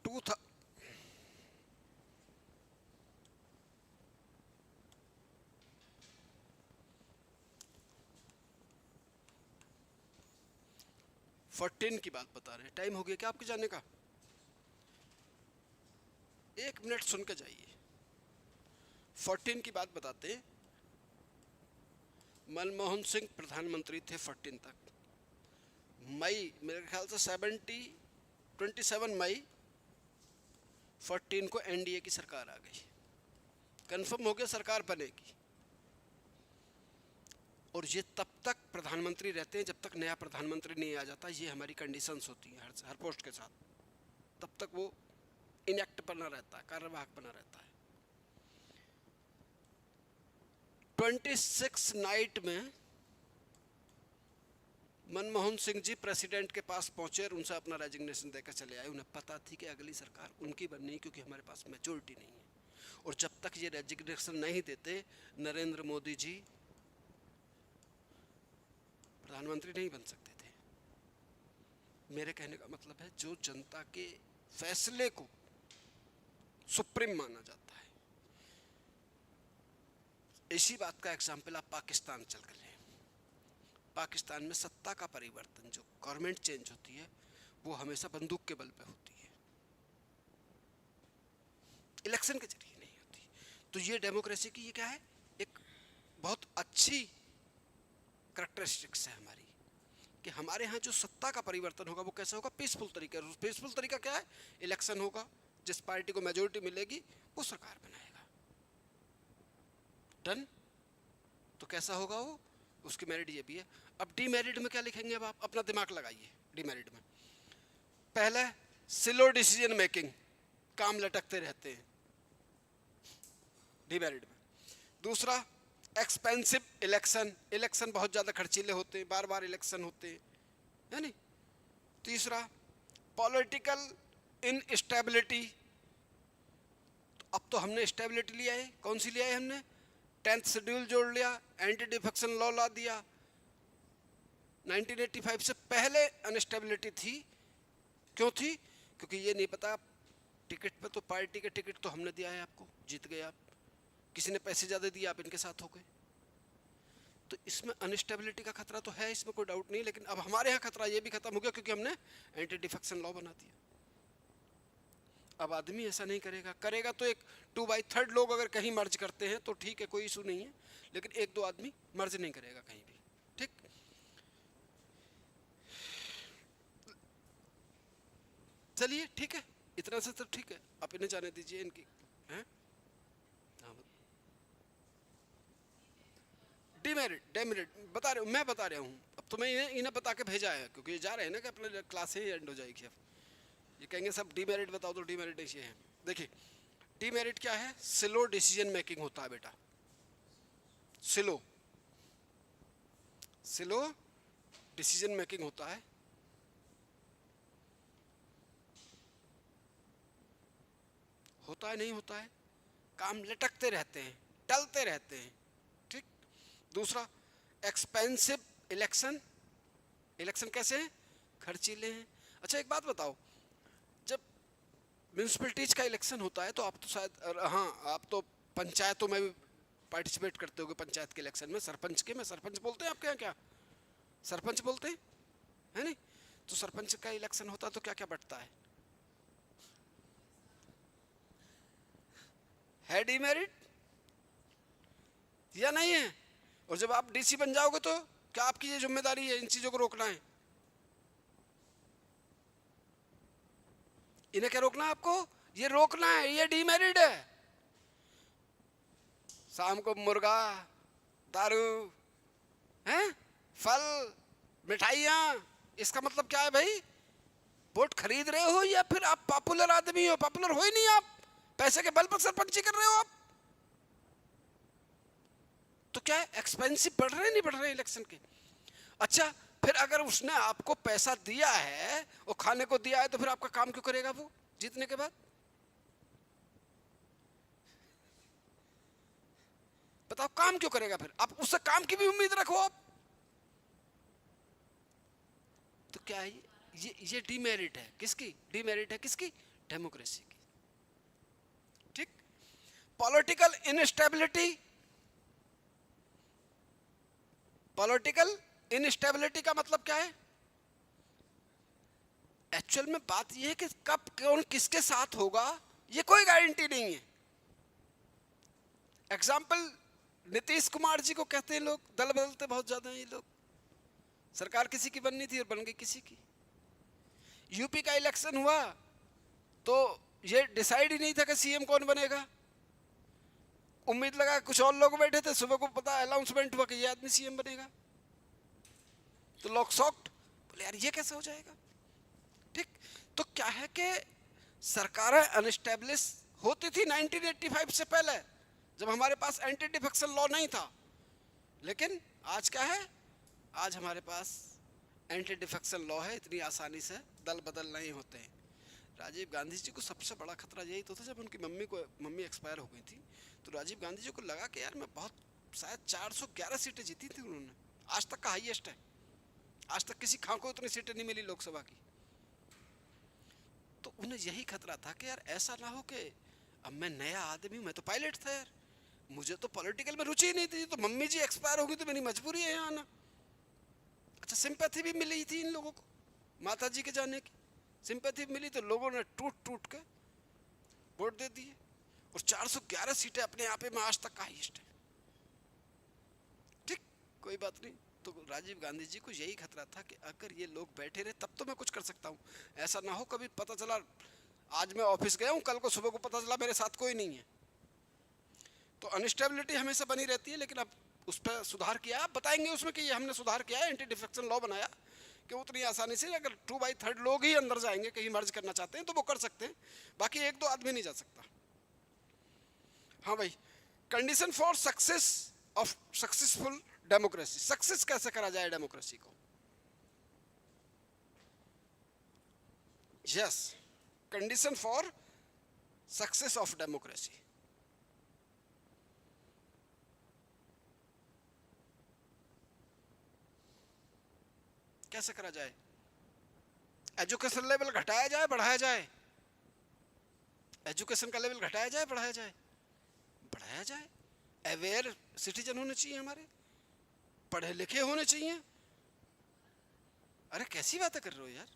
2014 की बात बता रहे हैं। टाइम हो गया क्या आपके जाने का? 1 मिनट सुन के जाइए। 14 की बात बताते हैं। मनमोहन सिंह प्रधानमंत्री थे 14 तक। मई मेरे ख्याल से 27 मई 14 को एनडीए की सरकार आ गई। कंफर्म हो गया सरकार बनेगी। और ये तब तक प्रधानमंत्री रहते हैं जब तक नया प्रधानमंत्री नहीं आ जाता। ये हमारी कंडीशंस होती हैं हर पोस्ट के साथ। तब तक वो इनएक्ट बना रहता है, कार्यवाहक बना रहता है। 26 नाइट में मनमोहन सिंह जी प्रेसिडेंट के पास पहुंचे और उनसे अपना रेजिग्नेशन देकर चले आए। उन्हें पता थी कि अगली सरकार उनकी बननी है, क्योंकि हमारे पास मेजोरिटी नहीं है, और जब तक ये रेजिग्नेशन नहीं देते नरेंद्र मोदी जी प्रधानमंत्री नहीं बन सकते थे। मेरे कहने का मतलब है, जो जनता के फैसले को सुप्रीम माना जाता है, इसी बात का एग्जाम्पल आप पाकिस्तान चल कर लें। पाकिस्तान में सत्ता का परिवर्तन, जो गवर्नमेंट चेंज होती है, वो हमेशा बंदूक के बल पे होती है, इलेक्शन के जरिए नहीं होती। तो ये डेमोक्रेसी की ये क्या है, एक बहुत अच्छी करैक्टरिस्टिक्स है हमारी, कि हमारे यहाँ जो सत्ता का परिवर्तन होगा वो कैसे होगा, पीसफुल तरीका। पीसफुल तरीका क्या है, इलेक्शन होगा, जिस पार्टी को मेजोरिटी मिलेगी वो सरकार बनाएगा, डन। तो कैसा होगा वो, उसकी मेरिट ये भी है। अब डीमेरिट में क्या लिखेंगे, अब आप अपना दिमाग लगाइए। डीमेरिट में पहले स्लो डिसीजन मेकिंग, काम लटकते रहते हैं डीमेरिट में। दूसरा एक्सपेंसिव इलेक्शन, इलेक्शन बहुत ज़्यादा खर्चीले होते हैं, बार बार इलेक्शन होते हैं, है नहीं। तीसरा पॉलिटिकल इनस्टेबिलिटी, तो अब तो हमने स्टेबिलिटी लिया है, कौन सी लिया है हमने, 10th शेड्यूल जोड़ लिया, एंटी डिफेक्शन लॉ ला दिया। 1985 से पहले अनस्टेबिलिटी थी, क्यों थी, क्योंकि ये नहीं पता टिकट पे, तो पार्टी के टिकट तो हमने दिया है आपको, जीत गए आप, किसी ने पैसे ज़्यादा दिए, आप इनके साथ हो गए। तो इसमें अनस्टेबिलिटी का खतरा तो है, इसमें कोई डाउट नहीं, लेकिन अब हमारे यहाँ खतरा ये भी खत्म हो गया, क्योंकि हमने एंटी डिफेक्शन लॉ बना दिया। अब आदमी ऐसा नहीं करेगा, करेगा तो एक 2/3 लोग अगर कहीं मर्ज करते हैं तो ठीक है, कोई इशू नहीं है, लेकिन 1-2 आदमी मर्ज नहीं करेगा कहीं भी, ठीक। चलिए ठीक है, इतना से तो ठीक है, आप इन्हें जाने दीजिए, इनकी हैं। हाँ, डिमेरिट डेमेरिट बता रहे हूँ, मैं बता रहा हूँ, अब तो मैं इन्हें बता के भेजा है, क्योंकि ये जा रहे हैं ना कि अपने क्लास ही एंड हो जाएगी। अब ये कहेंगे सब डीमेरिट बताओ, तो डीमेरिट ये है। देखिए डीमेरिट क्या है, स्लो डिसीजन मेकिंग होता है बेटा, स्लो डिसीजन मेकिंग होता है। होता है नहीं होता है, काम लटकते रहते हैं, टलते रहते हैं, ठीक। दूसरा एक्सपेंसिव इलेक्शन, इलेक्शन कैसे हैं, खर्चीले हैं। अच्छा एक बात बताओ, जब म्यूनसिपलिटीज का इलेक्शन होता है तो आप तो शायद, हाँ आप तो पंचायतों में भी पार्टिसिपेट करते होगे, पंचायत के इलेक्शन में, सरपंच के में, सरपंच बोलते हैं आपके यहाँ, क्या सरपंच बोलते हैं, है नहीं। तो सरपंच का इलेक्शन होता है तो क्या क्या बढ़ता है डीमेरिट या नहीं है। और जब आप डीसी बन जाओगे तो क्या आपकी ये जिम्मेदारी है इन चीजों को रोकना है, इन्हें क्या रोकना है आपको, ये रोकना है, ये डीमेरिट है। शाम को मुर्गा, दारू, हैं, फल, मिठाइयाँ, इसका मतलब क्या है भाई, वोट खरीद रहे हो या फिर आप पॉपुलर आदमी हो, पॉपुलर हो ही नहीं आप, पैसे के बल पर सरपंची कर रहे हो आप। तो क्या है, एक्सपेंसिव बढ़ रहे नहीं बढ़ रहे इलेक्शन के। अच्छा फिर अगर उसने आपको पैसा दिया है और खाने को दिया है तो फिर आपका काम क्यों करेगा वो जीतने के बाद, बताओ काम क्यों करेगा फिर, आप उससे काम की भी उम्मीद रखो आप। तो क्या है ये डीमेरिट है, किसकी डीमेरिट है, किसकी, डेमोक्रेसी की, ठीक। पॉलिटिकल इनस्टेबिलिटी, पॉलिटिकल इनस्टेबिलिटी का मतलब क्या है, एक्चुअल में बात यह है कि कब कौन किसके साथ होगा ये कोई गारंटी नहीं है। एग्जाम्पल नीतीश कुमार जी को कहते हैं लोग, दल बदलते बहुत ज्यादा हैं ये लोग, सरकार किसी की बननी थी और बन गई किसी की। यूपी का इलेक्शन हुआ तो ये डिसाइड ही नहीं था कि सीएम कौन बनेगा, उम्मीद लगा कुछ और लोग बैठे थे, सुबह को पता अनाउंसमेंट हुआ कि ये आदमी सीएम बनेगा, तो लोग शॉक्ड, बोले यार ये कैसे हो जाएगा, ठीक। तो क्या है कि सरकारें अनस्टेब्लिश होती थी 1985 से पहले, जब हमारे पास एंटी डिफेक्शन लॉ नहीं था। लेकिन आज क्या है, आज हमारे पास एंटी डिफेक्शन लॉ है, इतनी आसानी से दल बदल नहीं होते हैं। राजीव गांधी जी को सबसे बड़ा खतरा यही तो था, जब उनकी मम्मी एक्सपायर हो गई थी, तो राजीव गांधी जी को लगा कि यार मैं बहुत, शायद 411 सीटें जीती थी उन्होंने, आज तक का हाईएस्ट है। आज तक किसी खां को उतनी सीटें नहीं मिली लोकसभा की। तो उन्हें यही खतरा था कि यार ऐसा ना हो कि अब मैं नया आदमी हूँ, मैं तो पायलट था यार, मुझे तो पॉलिटिकल में रुचि ही नहीं थी, तो मम्मी जी एक्सपायर हो गई तो मेरी मजबूरी है यहाँ आना। अच्छा, सिंपैथी भी मिली थी इन लोगों को, माता जी के जाने की सिंपैथी मिली, तो लोगों ने टूट टूट के वोट दे दिए, और 411 सीटें अपने आप में आज तक का हाईएस्ट है। ठीक, कोई बात नहीं। तो राजीव गांधी जी को यही खतरा था कि अगर ये लोग बैठे रहे तब तो मैं कुछ कर सकता हूँ, ऐसा ना हो कभी पता चला आज मैं ऑफिस गया हूँ, कल को सुबह को पता चला मेरे साथ कोई नहीं है। तो अनस्टेबिलिटी हमेशा बनी रहती है, लेकिन अब उस पर सुधार किया, आप बताएंगे उसमें कि ये हमने सुधार किया है, एंटी डिफेक्शन लॉ बनाया कि उतनी आसानी से अगर 2/3 लोग ही अंदर जाएंगे, कहीं मर्ज करना चाहते हैं तो वो कर सकते हैं, बाकी एक दो आदमी नहीं जा सकता। हाँ भाई, condition for success of successful democracy, success कैसे करा जाए डेमोक्रेसी को। Yes, condition for success of democracy, कैसे करा जाए। एजुकेशन लेवल घटाया जाए बढ़ाया जाए, एजुकेशन का लेवल घटाया जाए बढ़ाया जाए, बढ़ाया जाए। अवेयर सिटीजन होने चाहिए हमारे, पढ़े लिखे होने चाहिए। अरे कैसी बातें कर रहे हो यार,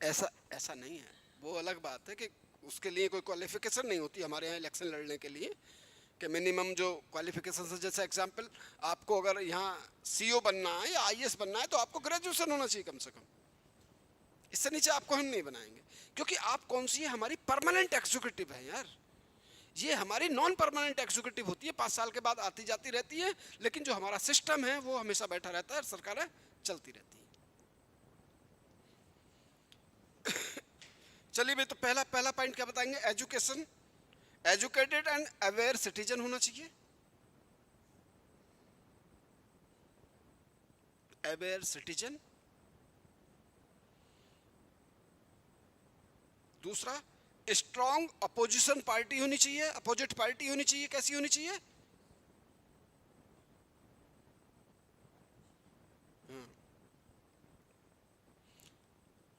ऐसा ऐसा नहीं है। वो अलग बात है कि उसके लिए कोई क्वालिफिकेशन नहीं होती हमारे यहाँ इलेक्शन लड़ने के लिए, कि मिनिमम जो क्वालिफिकेशन है, जैसे एग्जांपल आपको अगर यहाँ सीईओ बनना है या आईएएस बनना है तो आपको ग्रेजुएशन होना चाहिए कम से कम, इससे नीचे आपको हम नहीं बनाएंगे। क्योंकि आप कौन सी है, हमारी परमानेंट एग्जीक्यूटिव है यार, ये हमारी नॉन परमानेंट एग्जीक्यूटिव होती है, 5 साल के बाद आती जाती रहती है, लेकिन जो हमारा सिस्टम है वो हमेशा बैठा रहता है, सरकारें चलती रहती हैं। चलिए भाई, तो पहला पहला पॉइंट क्या बताएंगे, education, educated and aware citizen होना चाहिए, अवेयर सिटीजन। दूसरा, स्ट्रॉन्ग अपोजिशन पार्टी होनी चाहिए, अपोजिट पार्टी होनी चाहिए, कैसी होनी चाहिए।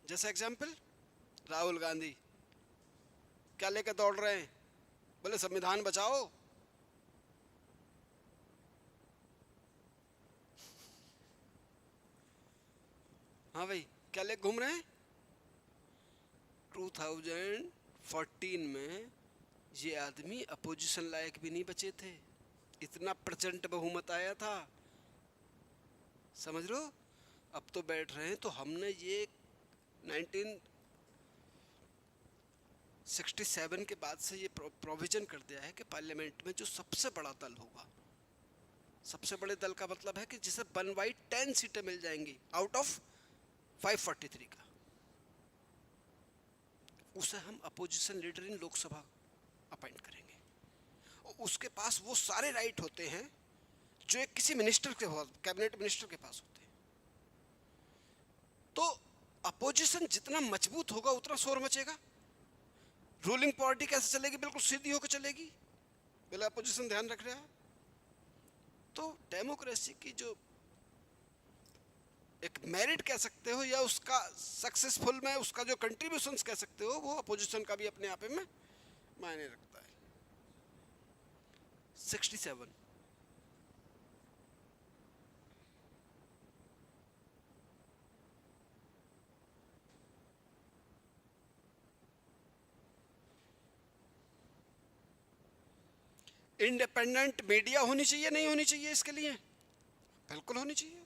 जैसे एग्जाम्पल, राहुल गांधी क्या लेकर दौड़ रहे हैं, बोले संविधान बचाओ। हाँ भाई, क्या लेकर घूम रहे हैं। 2014 में ये आदमी अपोजिशन लायक भी नहीं बचे थे, इतना प्रचंड बहुमत आया था, समझ लो। अब तो बैठ रहे हैं, तो हमने ये 1967 के बाद से ये प्रोविजन कर दिया है कि पार्लियामेंट में जो सबसे बड़ा दल होगा, सबसे बड़े दल का मतलब है कि जिसे 1/10 सीटें मिल जाएंगी आउट ऑफ 543 का, उसे हम opposition leader in Lok Sabha appoint करेंगे। और उसके पास वो सारे राइट होते हैं जो एक किसी मिनिस्टर के पास, कैबिनेट मिनिस्टर के पास होते हैं। तो अपोजिशन जितना मजबूत होगा उतना शोर मचेगा, रूलिंग पार्टी कैसे चलेगी, बिल्कुल सीधी होकर चलेगी, पहले अपोजिशन ध्यान रख रहा है। तो डेमोक्रेसी की जो एक मेरिट कह सकते हो, या उसका सक्सेसफुल में उसका जो कंट्रीब्यूशंस कह सकते हो, वो अपोजिशन का भी अपने आप में मायने रखता है। 67 इंडिपेंडेंट मीडिया होनी चाहिए नहीं होनी चाहिए, इसके लिए बिल्कुल होनी चाहिए,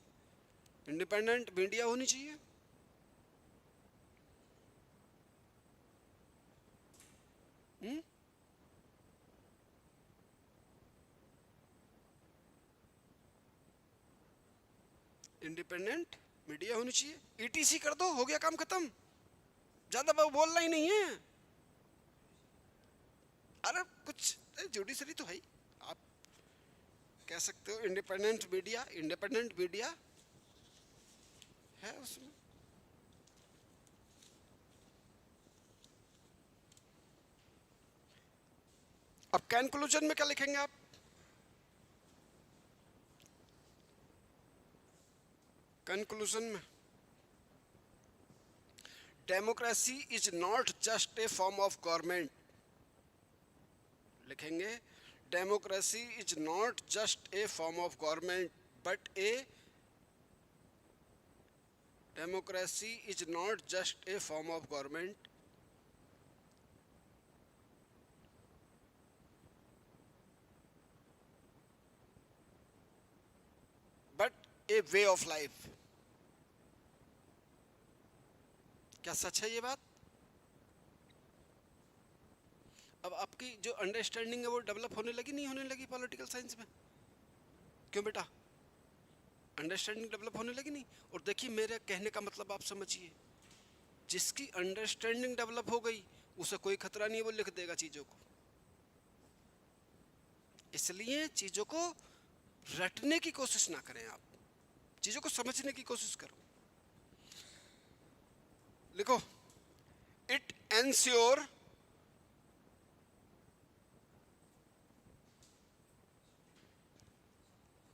इंडिपेंडेंट मीडिया होनी चाहिए। इंडिपेंडेंट मीडिया होनी चाहिए, ईटीसी कर दो, हो गया काम खत्म, ज्यादा बोलना ही नहीं है। अरे कुछ जुडिशरी तो है ही, आप कह सकते हो इंडिपेंडेंट मीडिया है उसमें। अब कंक्लूजन में क्या लिखेंगे आप? कंक्लूजन में democracy is not just a form of government, लिखेंगे democracy is not just a form of government but a democracy is not just a form of government but a way of life. क्या सच है ये बात? अब आपकी जो understanding है वो डेवलप होने लगी, नहीं होने लगी पॉलिटिकल साइंस में? क्यों बेटा, अंडरस्टैंडिंग डेवलप होने लगी नहीं? और देखिए मेरे कहने का मतलब आप समझिए, जिसकी अंडरस्टैंडिंग डेवलप हो गई उसे कोई खतरा नहीं है, वो लिख देगा चीजों को। इसलिए चीजों को रटने की कोशिश ना करें, आप चीजों को समझने की कोशिश करो। लिखो, it ensure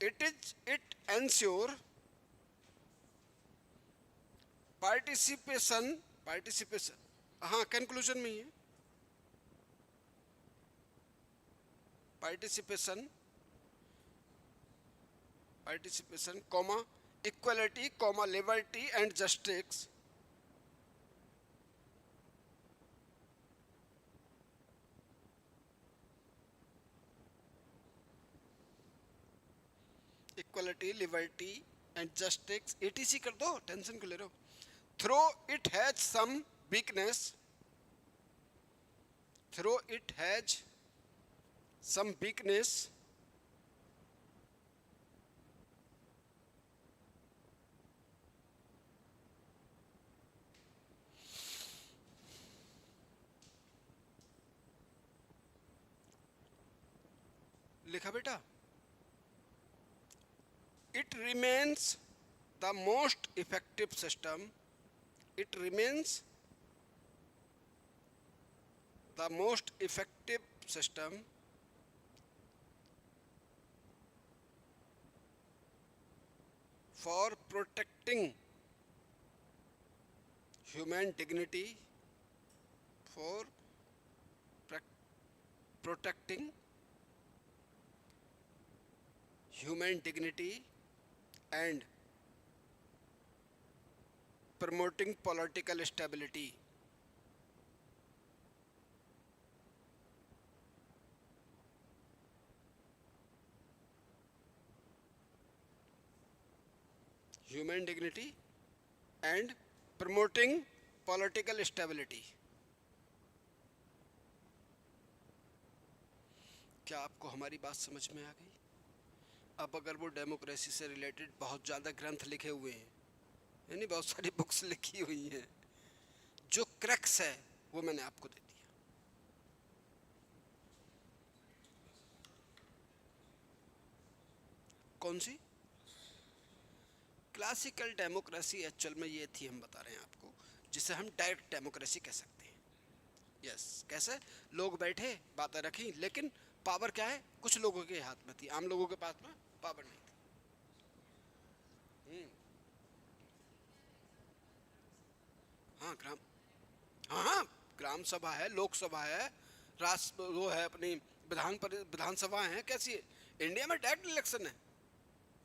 it ensure participation, हाँ कंक्लूजन में ही है, participation comma equality comma liberty and justice equality liberty and justice ETC कर दो, टेंशन को ले रहे हो। Throw it has some weakness लिखा बेटा, it remains the most effective system, it remains the most effective system for protecting human dignity, for protecting human dignity and promoting political stability. Human dignity and promoting political stability. क्या आपको हमारी बात समझ में आ गई? अब अगर वो डेमोक्रेसी से रिलेटेड बहुत ज़्यादा ग्रंथ लिखे हुए हैं, यानी बहुत सारी बुक्स लिखी हुई हैं, जो क्रक्स है वो मैंने आपको दे दिया। कौन सी? क्लासिकल डेमोक्रेसी एक्चुअल में ये थी, हम बता रहे हैं आपको, जिसे हम डायरेक्ट डेमोक्रेसी कह सकते हैं। यस, कैसे? लोग बैठे बातें रखी, लेकिन पावर क्या है, कुछ लोगों के हाथ में थी, आम लोगों के पास में पावर नहीं थी। हाँ, ग्राम सभा है, लोकसभा है, राष्ट्र वो है, अपनी विधानसभा है। कैसी है? इंडिया में डायरेक्ट इलेक्शन है,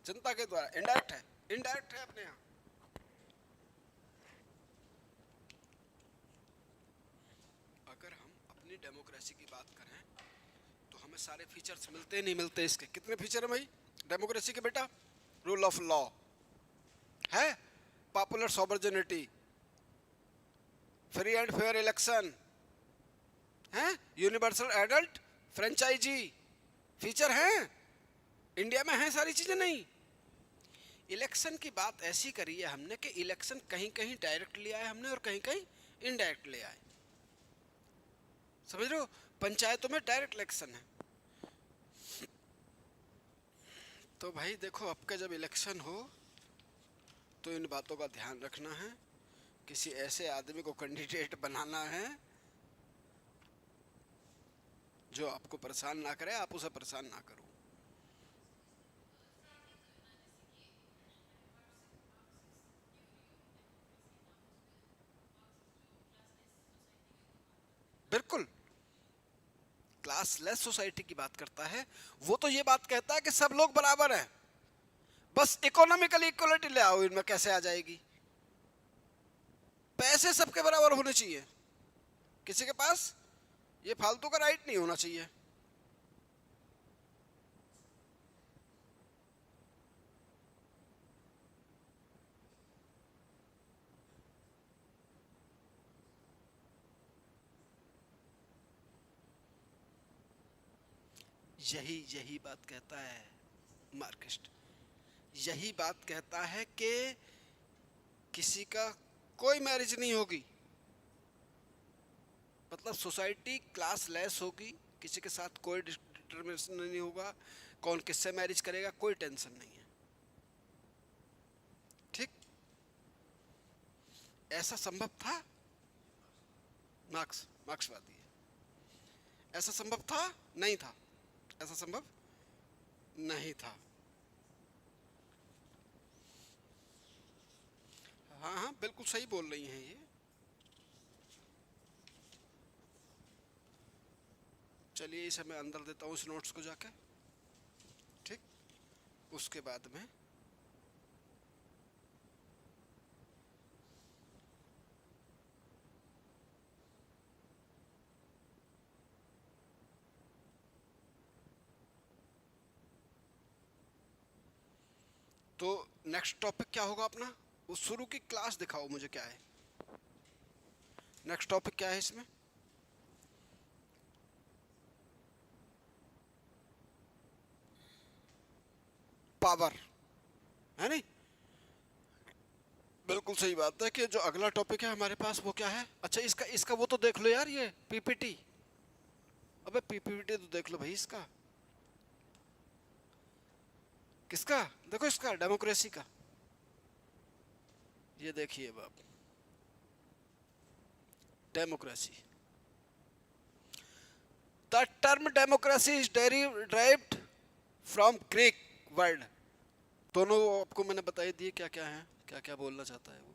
जनता के द्वारा। इनडायरेक्ट है अपने यहाँ। अगर हम अपनी डेमोक्रेसी की बात करें तो हमें सारे फीचर्स मिलते नहीं मिलते इसके? कितने फीचर है भाई डेमोक्रेसी के बेटा? रूल ऑफ लॉ है, popular sovereignty, free and fair election है, यूनिवर्सल एडल्ट फ्रेंचाइजी। फीचर हैं, इंडिया में हैं सारी चीजें नहीं। इलेक्शन की बात ऐसी करी है हमने कि इलेक्शन कहीं कहीं डायरेक्ट ले आए हमने और कहीं कहीं इनडायरेक्ट ले आए, समझ रहे हो। पंचायतों में डायरेक्ट इलेक्शन है। तो भाई देखो, अब का जब इलेक्शन हो तो इन बातों का ध्यान रखना है। किसी ऐसे आदमी को कैंडिडेट बनाना है जो आपको परेशान ना करे, आप उसे परेशान ना करो। बिल्कुल, क्लासलेस सोसाइटी की बात करता है वो। तो ये बात कहता है कि सब लोग बराबर हैं, बस इकोनॉमिकल इक्वलिटी ले आओ। इनमें कैसे आ जाएगी? पैसे सबके बराबर होने चाहिए, किसी के पास ये फालतू का राइट नहीं होना चाहिए। यही यही बात कहता है मार्क्सिस्ट। यही बात कहता है कि किसी का कोई मैरिज नहीं होगी, मतलब सोसाइटी क्लासलेस होगी, किसी के साथ कोई डिटरमिनेशन नहीं होगा, कौन किससे मैरिज करेगा कोई टेंशन नहीं है। ठीक, ऐसा संभव था? मार्क्सवादी है। ऐसा संभव था? नहीं था। ऐसा संभव नहीं था। हाँ हाँ, बिल्कुल सही बोल रही हैं ये। चलिए इसे मैं अंदर देता हूँ इस नोट्स को जाके। ठीक, उसके बाद में तो नेक्स्ट टॉपिक क्या होगा अपना? उस शुरू की क्लास दिखाओ मुझे, क्या है नेक्स्ट टॉपिक, क्या है इसमें? पावर है नहीं? बिल्कुल सही बात है कि जो अगला टॉपिक है हमारे पास वो क्या है? अच्छा, इसका इसका वो तो देख लो यार, ये पीपीटी। अबे पीपीटी तो देख लो भाई इसका। किसका? देखो इसका, डेमोक्रेसी का। ये देखिए बाप, democracy. The term democracy is derived from Greek word. दोनों आपको मैंने बताई दिए क्या क्या है, क्या क्या बोलना चाहता है वो।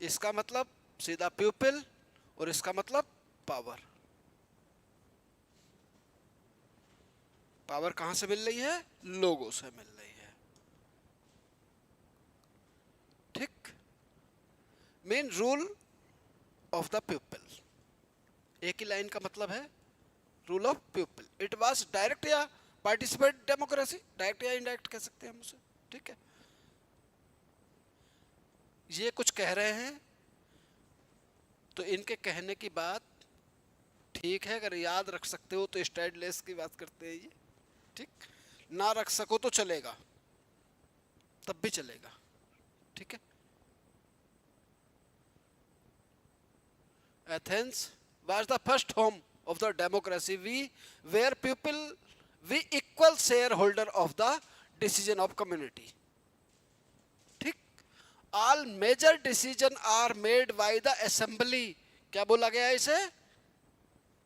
इसका मतलब सीधा प्यूपिल और इसका मतलब पावर। पावर कहां से मिल रही है? लोगों से मिल रही है। ठीक, main rule of the people, एक ही लाइन का मतलब है rule of people. It was direct या पार्टिसिपेट डेमोक्रेसी, डायरेक्ट या इनडायरेक्ट कह सकते हैं हम उसे। ठीक है, ये कुछ कह रहे हैं तो इनके कहने की बात ठीक है, अगर याद रख सकते हो तो स्टैडलेस की बात करते हैं ये। ठीक, ना रख सको तो चलेगा, तब भी चलेगा। ठीक है, Athens was the first home of the democracy, where people we equal shareholder of the decision of community. ठीक, all major decision are made by the assembly। क्या बोला गया इसे?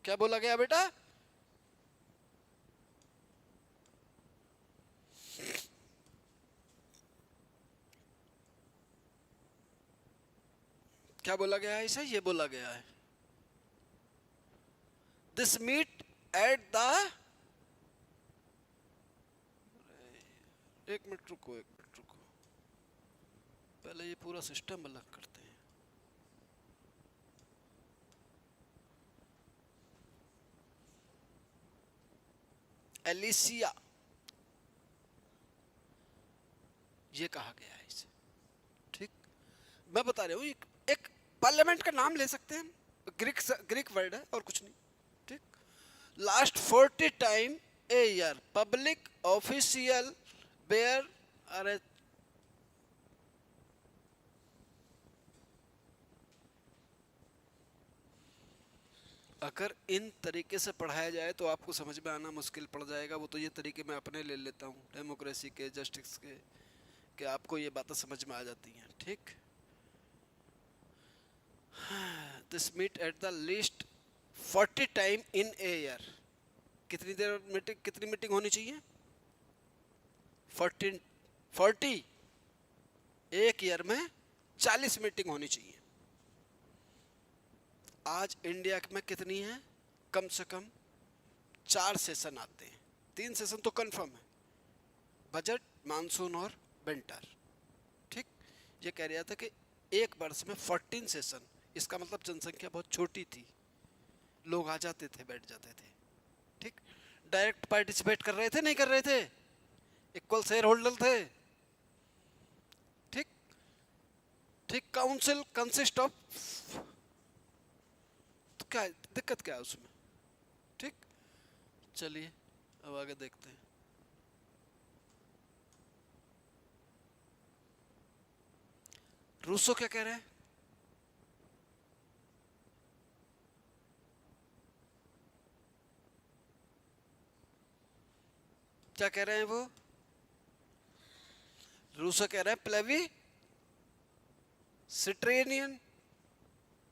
क्या बोला गया बेटा? क्या बोला गया है इसे? ये बोला गया है this meet at the, एक मिनट रुको, एक मिनट रुको, पहले ये पूरा सिस्टम अलग करते हैं। एलिसिया, ये कहा गया है इसे। ठीक, मैं बता रहा हूँ, एक पार्लियामेंट का नाम ले सकते हैं हम, ग्रीक वर्ड है और कुछ नहीं। Last 40 time a year, public official bear are अगर इन तरीके से पढ़ाया जाए तो आपको समझ में आना मुश्किल पड़ जाएगा। वो तो ये तरीके मैं अपने ले लेता हूँ डेमोक्रेसी के, जस्टिस के, कि आपको ये बातें समझ में आ जाती हैं। ठीक, this meet at the least 40 time in a year. कितनी देर मीटिंग, कितनी मीटिंग होनी चाहिए? 40 एक ईयर में 40 मीटिंग होनी चाहिए। आज इंडिया में कितनी है? कम से कम 4 सेशन आते हैं। 3 सेशन तो कंफर्म है, बजट, मानसून और विंटर। ठीक, ये कह रहा था कि एक वर्ष में 14 सेशन, इसका मतलब जनसंख्या बहुत छोटी थी, लोग आ जाते थे, बैठ जाते थे। ठीक, डायरेक्ट पार्टिसिपेट कर रहे थे, नहीं कर रहे थे, इक्वल शेयर होल्डर थे। ठीक ठीक, काउंसिल कंसिस्ट ऑफ, तो क्या दिक्कत क्या है उसमें? ठीक, चलिए अब आगे देखते हैं। रूसो क्या कह रहे हैं? क्या कह रहे हैं वो? रूसो कह रहे हैं प्लेवी सिट्रेनियन,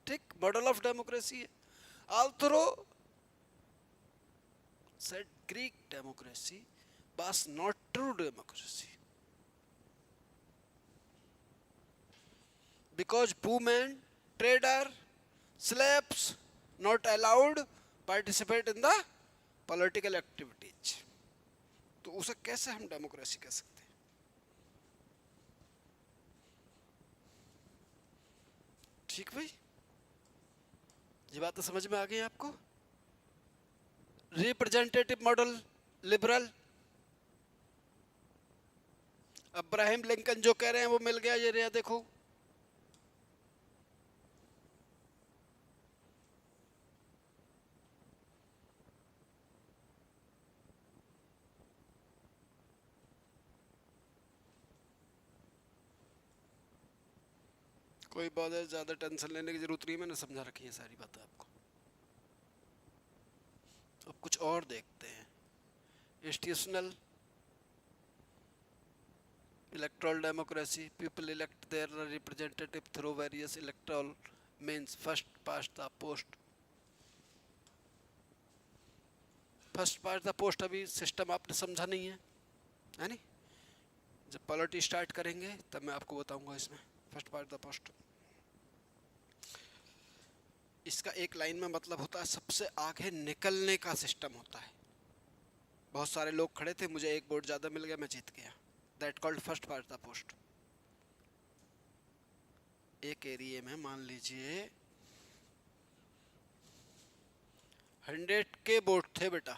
ठीक, मॉडल ऑफ डेमोक्रेसी है। आल्थरो said Greek democracy was not true democracy because women, trader, slaves not allowed participate in the political activities. तो उसे कैसे हम डेमोक्रेसी कह सकते हैं? ठीक भाई, ये बात तो समझ में आ गई आपको? Representative model liberal, Abraham Lincoln जो कह रहे हैं वो मिल गया। ये रहा, देखो, कोई बहुत ज़्यादा टेंशन लेने की जरूरत नहीं, मैंने समझा रखी है सारी बातें आपको। अब कुछ और देखते हैं। Institutional electoral democracy, people elect their representative through various electoral means, first past the post. First past the post अभी सिस्टम आपने समझा नहीं है नहीं? जब पॉलिटी स्टार्ट करेंगे तब मैं आपको बताऊंगा इसमें फर्स्ट पास्ट द पोस्ट। इसका एक लाइन में मतलब होता है सबसे आगे निकलने का सिस्टम होता है। बहुत सारे लोग खड़े थे, मुझे एक वोट ज़्यादा मिल गया, मैं जीत गया, that called first past the post. एक एरिया में मान लीजिए 100 के वोट थे बेटा,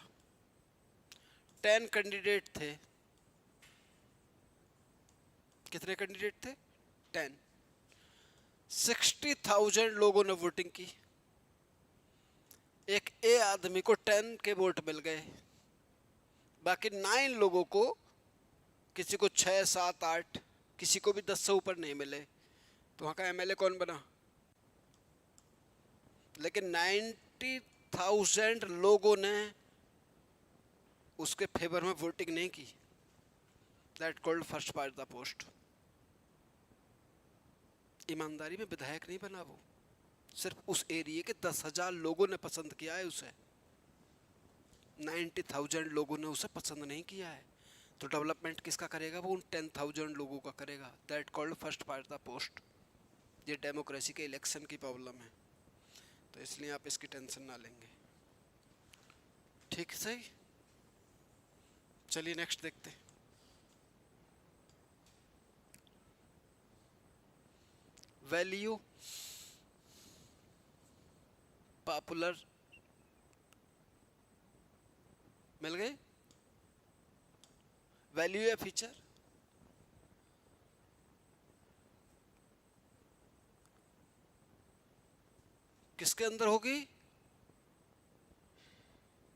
10 कैंडिडेट थे। कितने कैंडिडेट थे? 10। 60,000 लोगों ने वोटिंग की। एक ए आदमी को 10 के वोट मिल गए, बाकी 9 लोगों को, किसी को 6, 7, 8, किसी को भी 10 से ऊपर नहीं मिले। तो वहाँ का एमएलए कौन बना? लेकिन 90,000 लोगों ने उसके फेवर में वोटिंग नहीं की, that called first past the post. ईमानदारी में विधायक नहीं बना वो, सिर्फ उस एरिया के 10,000 लोगों ने पसंद किया है उसे, 90,000 लोगों ने उसे पसंद नहीं किया है। तो डेवलपमेंट किसका करेगा? वो उन 10,000 लोगों का करेगा, that called first past the post. ये डेमोक्रेसी के इलेक्शन की प्रॉब्लम है, तो इसलिए आप इसकी टेंशन ना लेंगे। ठीक, सही। चलिए नेक्स्ट देखते हैं। वैल्यू पॉपुलर मिल गए। वैल्यू या फीचर? किसके अंदर होगी?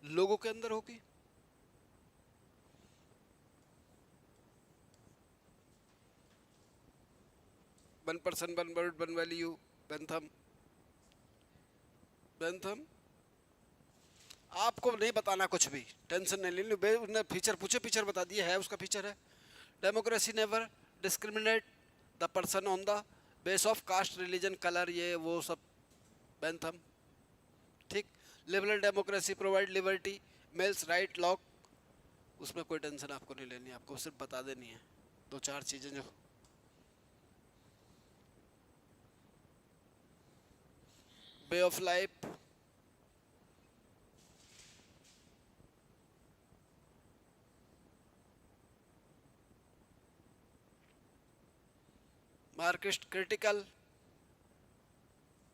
लोगों के अंदर होगी। One person one word one value, Bentham. Bentham आपको नहीं बताना कुछ भी, टेंशन नहीं ले लो। उसने फीचर पूछे, फीचर बता दिए, है उसका फीचर है। Democracy never discriminate the person on the base of caste religion colour, ये वो सब बेंथम। ठीक। Liberal democracy provide liberty males right law, उसमें कोई टेंशन आपको नहीं लेनी, आपको सिर्फ बता देनी है दो चार चीजें जो। Way of life, Marxist critical,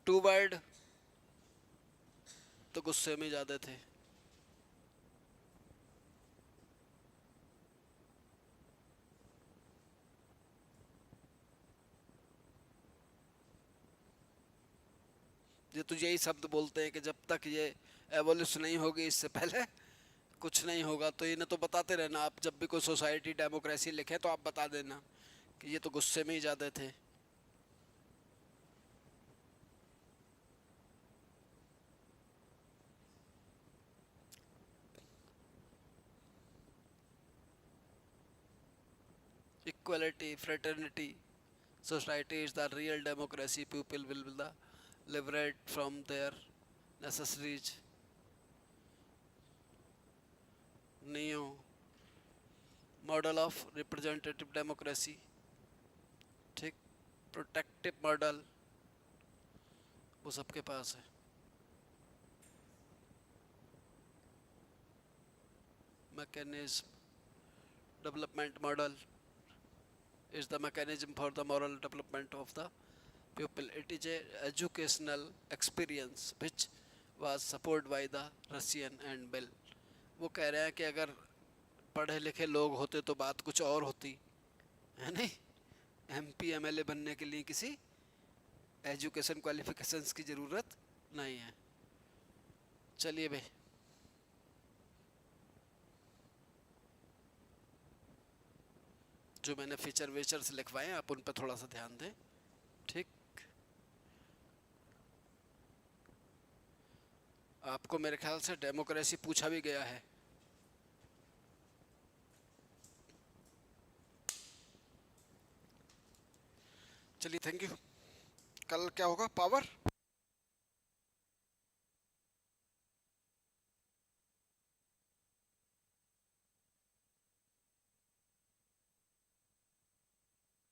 two word तो गुस्से में ज्यादा थे। ये तो यही शब्द बोलते हैं कि जब तक ये एवोल्यूशन नहीं होगी, इससे पहले कुछ नहीं होगा। तो इन्हें तो बताते रहना, आप जब भी कोई सोसाइटी डेमोक्रेसी लिखे तो आप बता देना कि ये तो गुस्से में ही ज्यादा थे। Equality, fraternity, society is the real democracy. People will be the liberate from their necessities. Neo model of representative democracy, ठीक। प्रोटेक्टिव मॉडल वो सबके पास है। Mechanism development model is the mechanism for the moral development of the pupil. It is a educational experience which was supported by the Russian and Bell. वो कह रहे हैं कि अगर पढ़े लिखे लोग होते तो बात कुछ और होती है, नहीं। MP MLA बनने के लिए किसी एजुकेशन क्वालिफिकेशंस की ज़रूरत नहीं है। चलिए भाई, जो मैंने फीचर वेचर्स लिखवाए हैं आप उन पर थोड़ा सा ध्यान दें, ठीक। आपको मेरे ख्याल से डेमोक्रेसी पूछा भी गया है। चलिए, थैंक यू। कल क्या होगा? पावर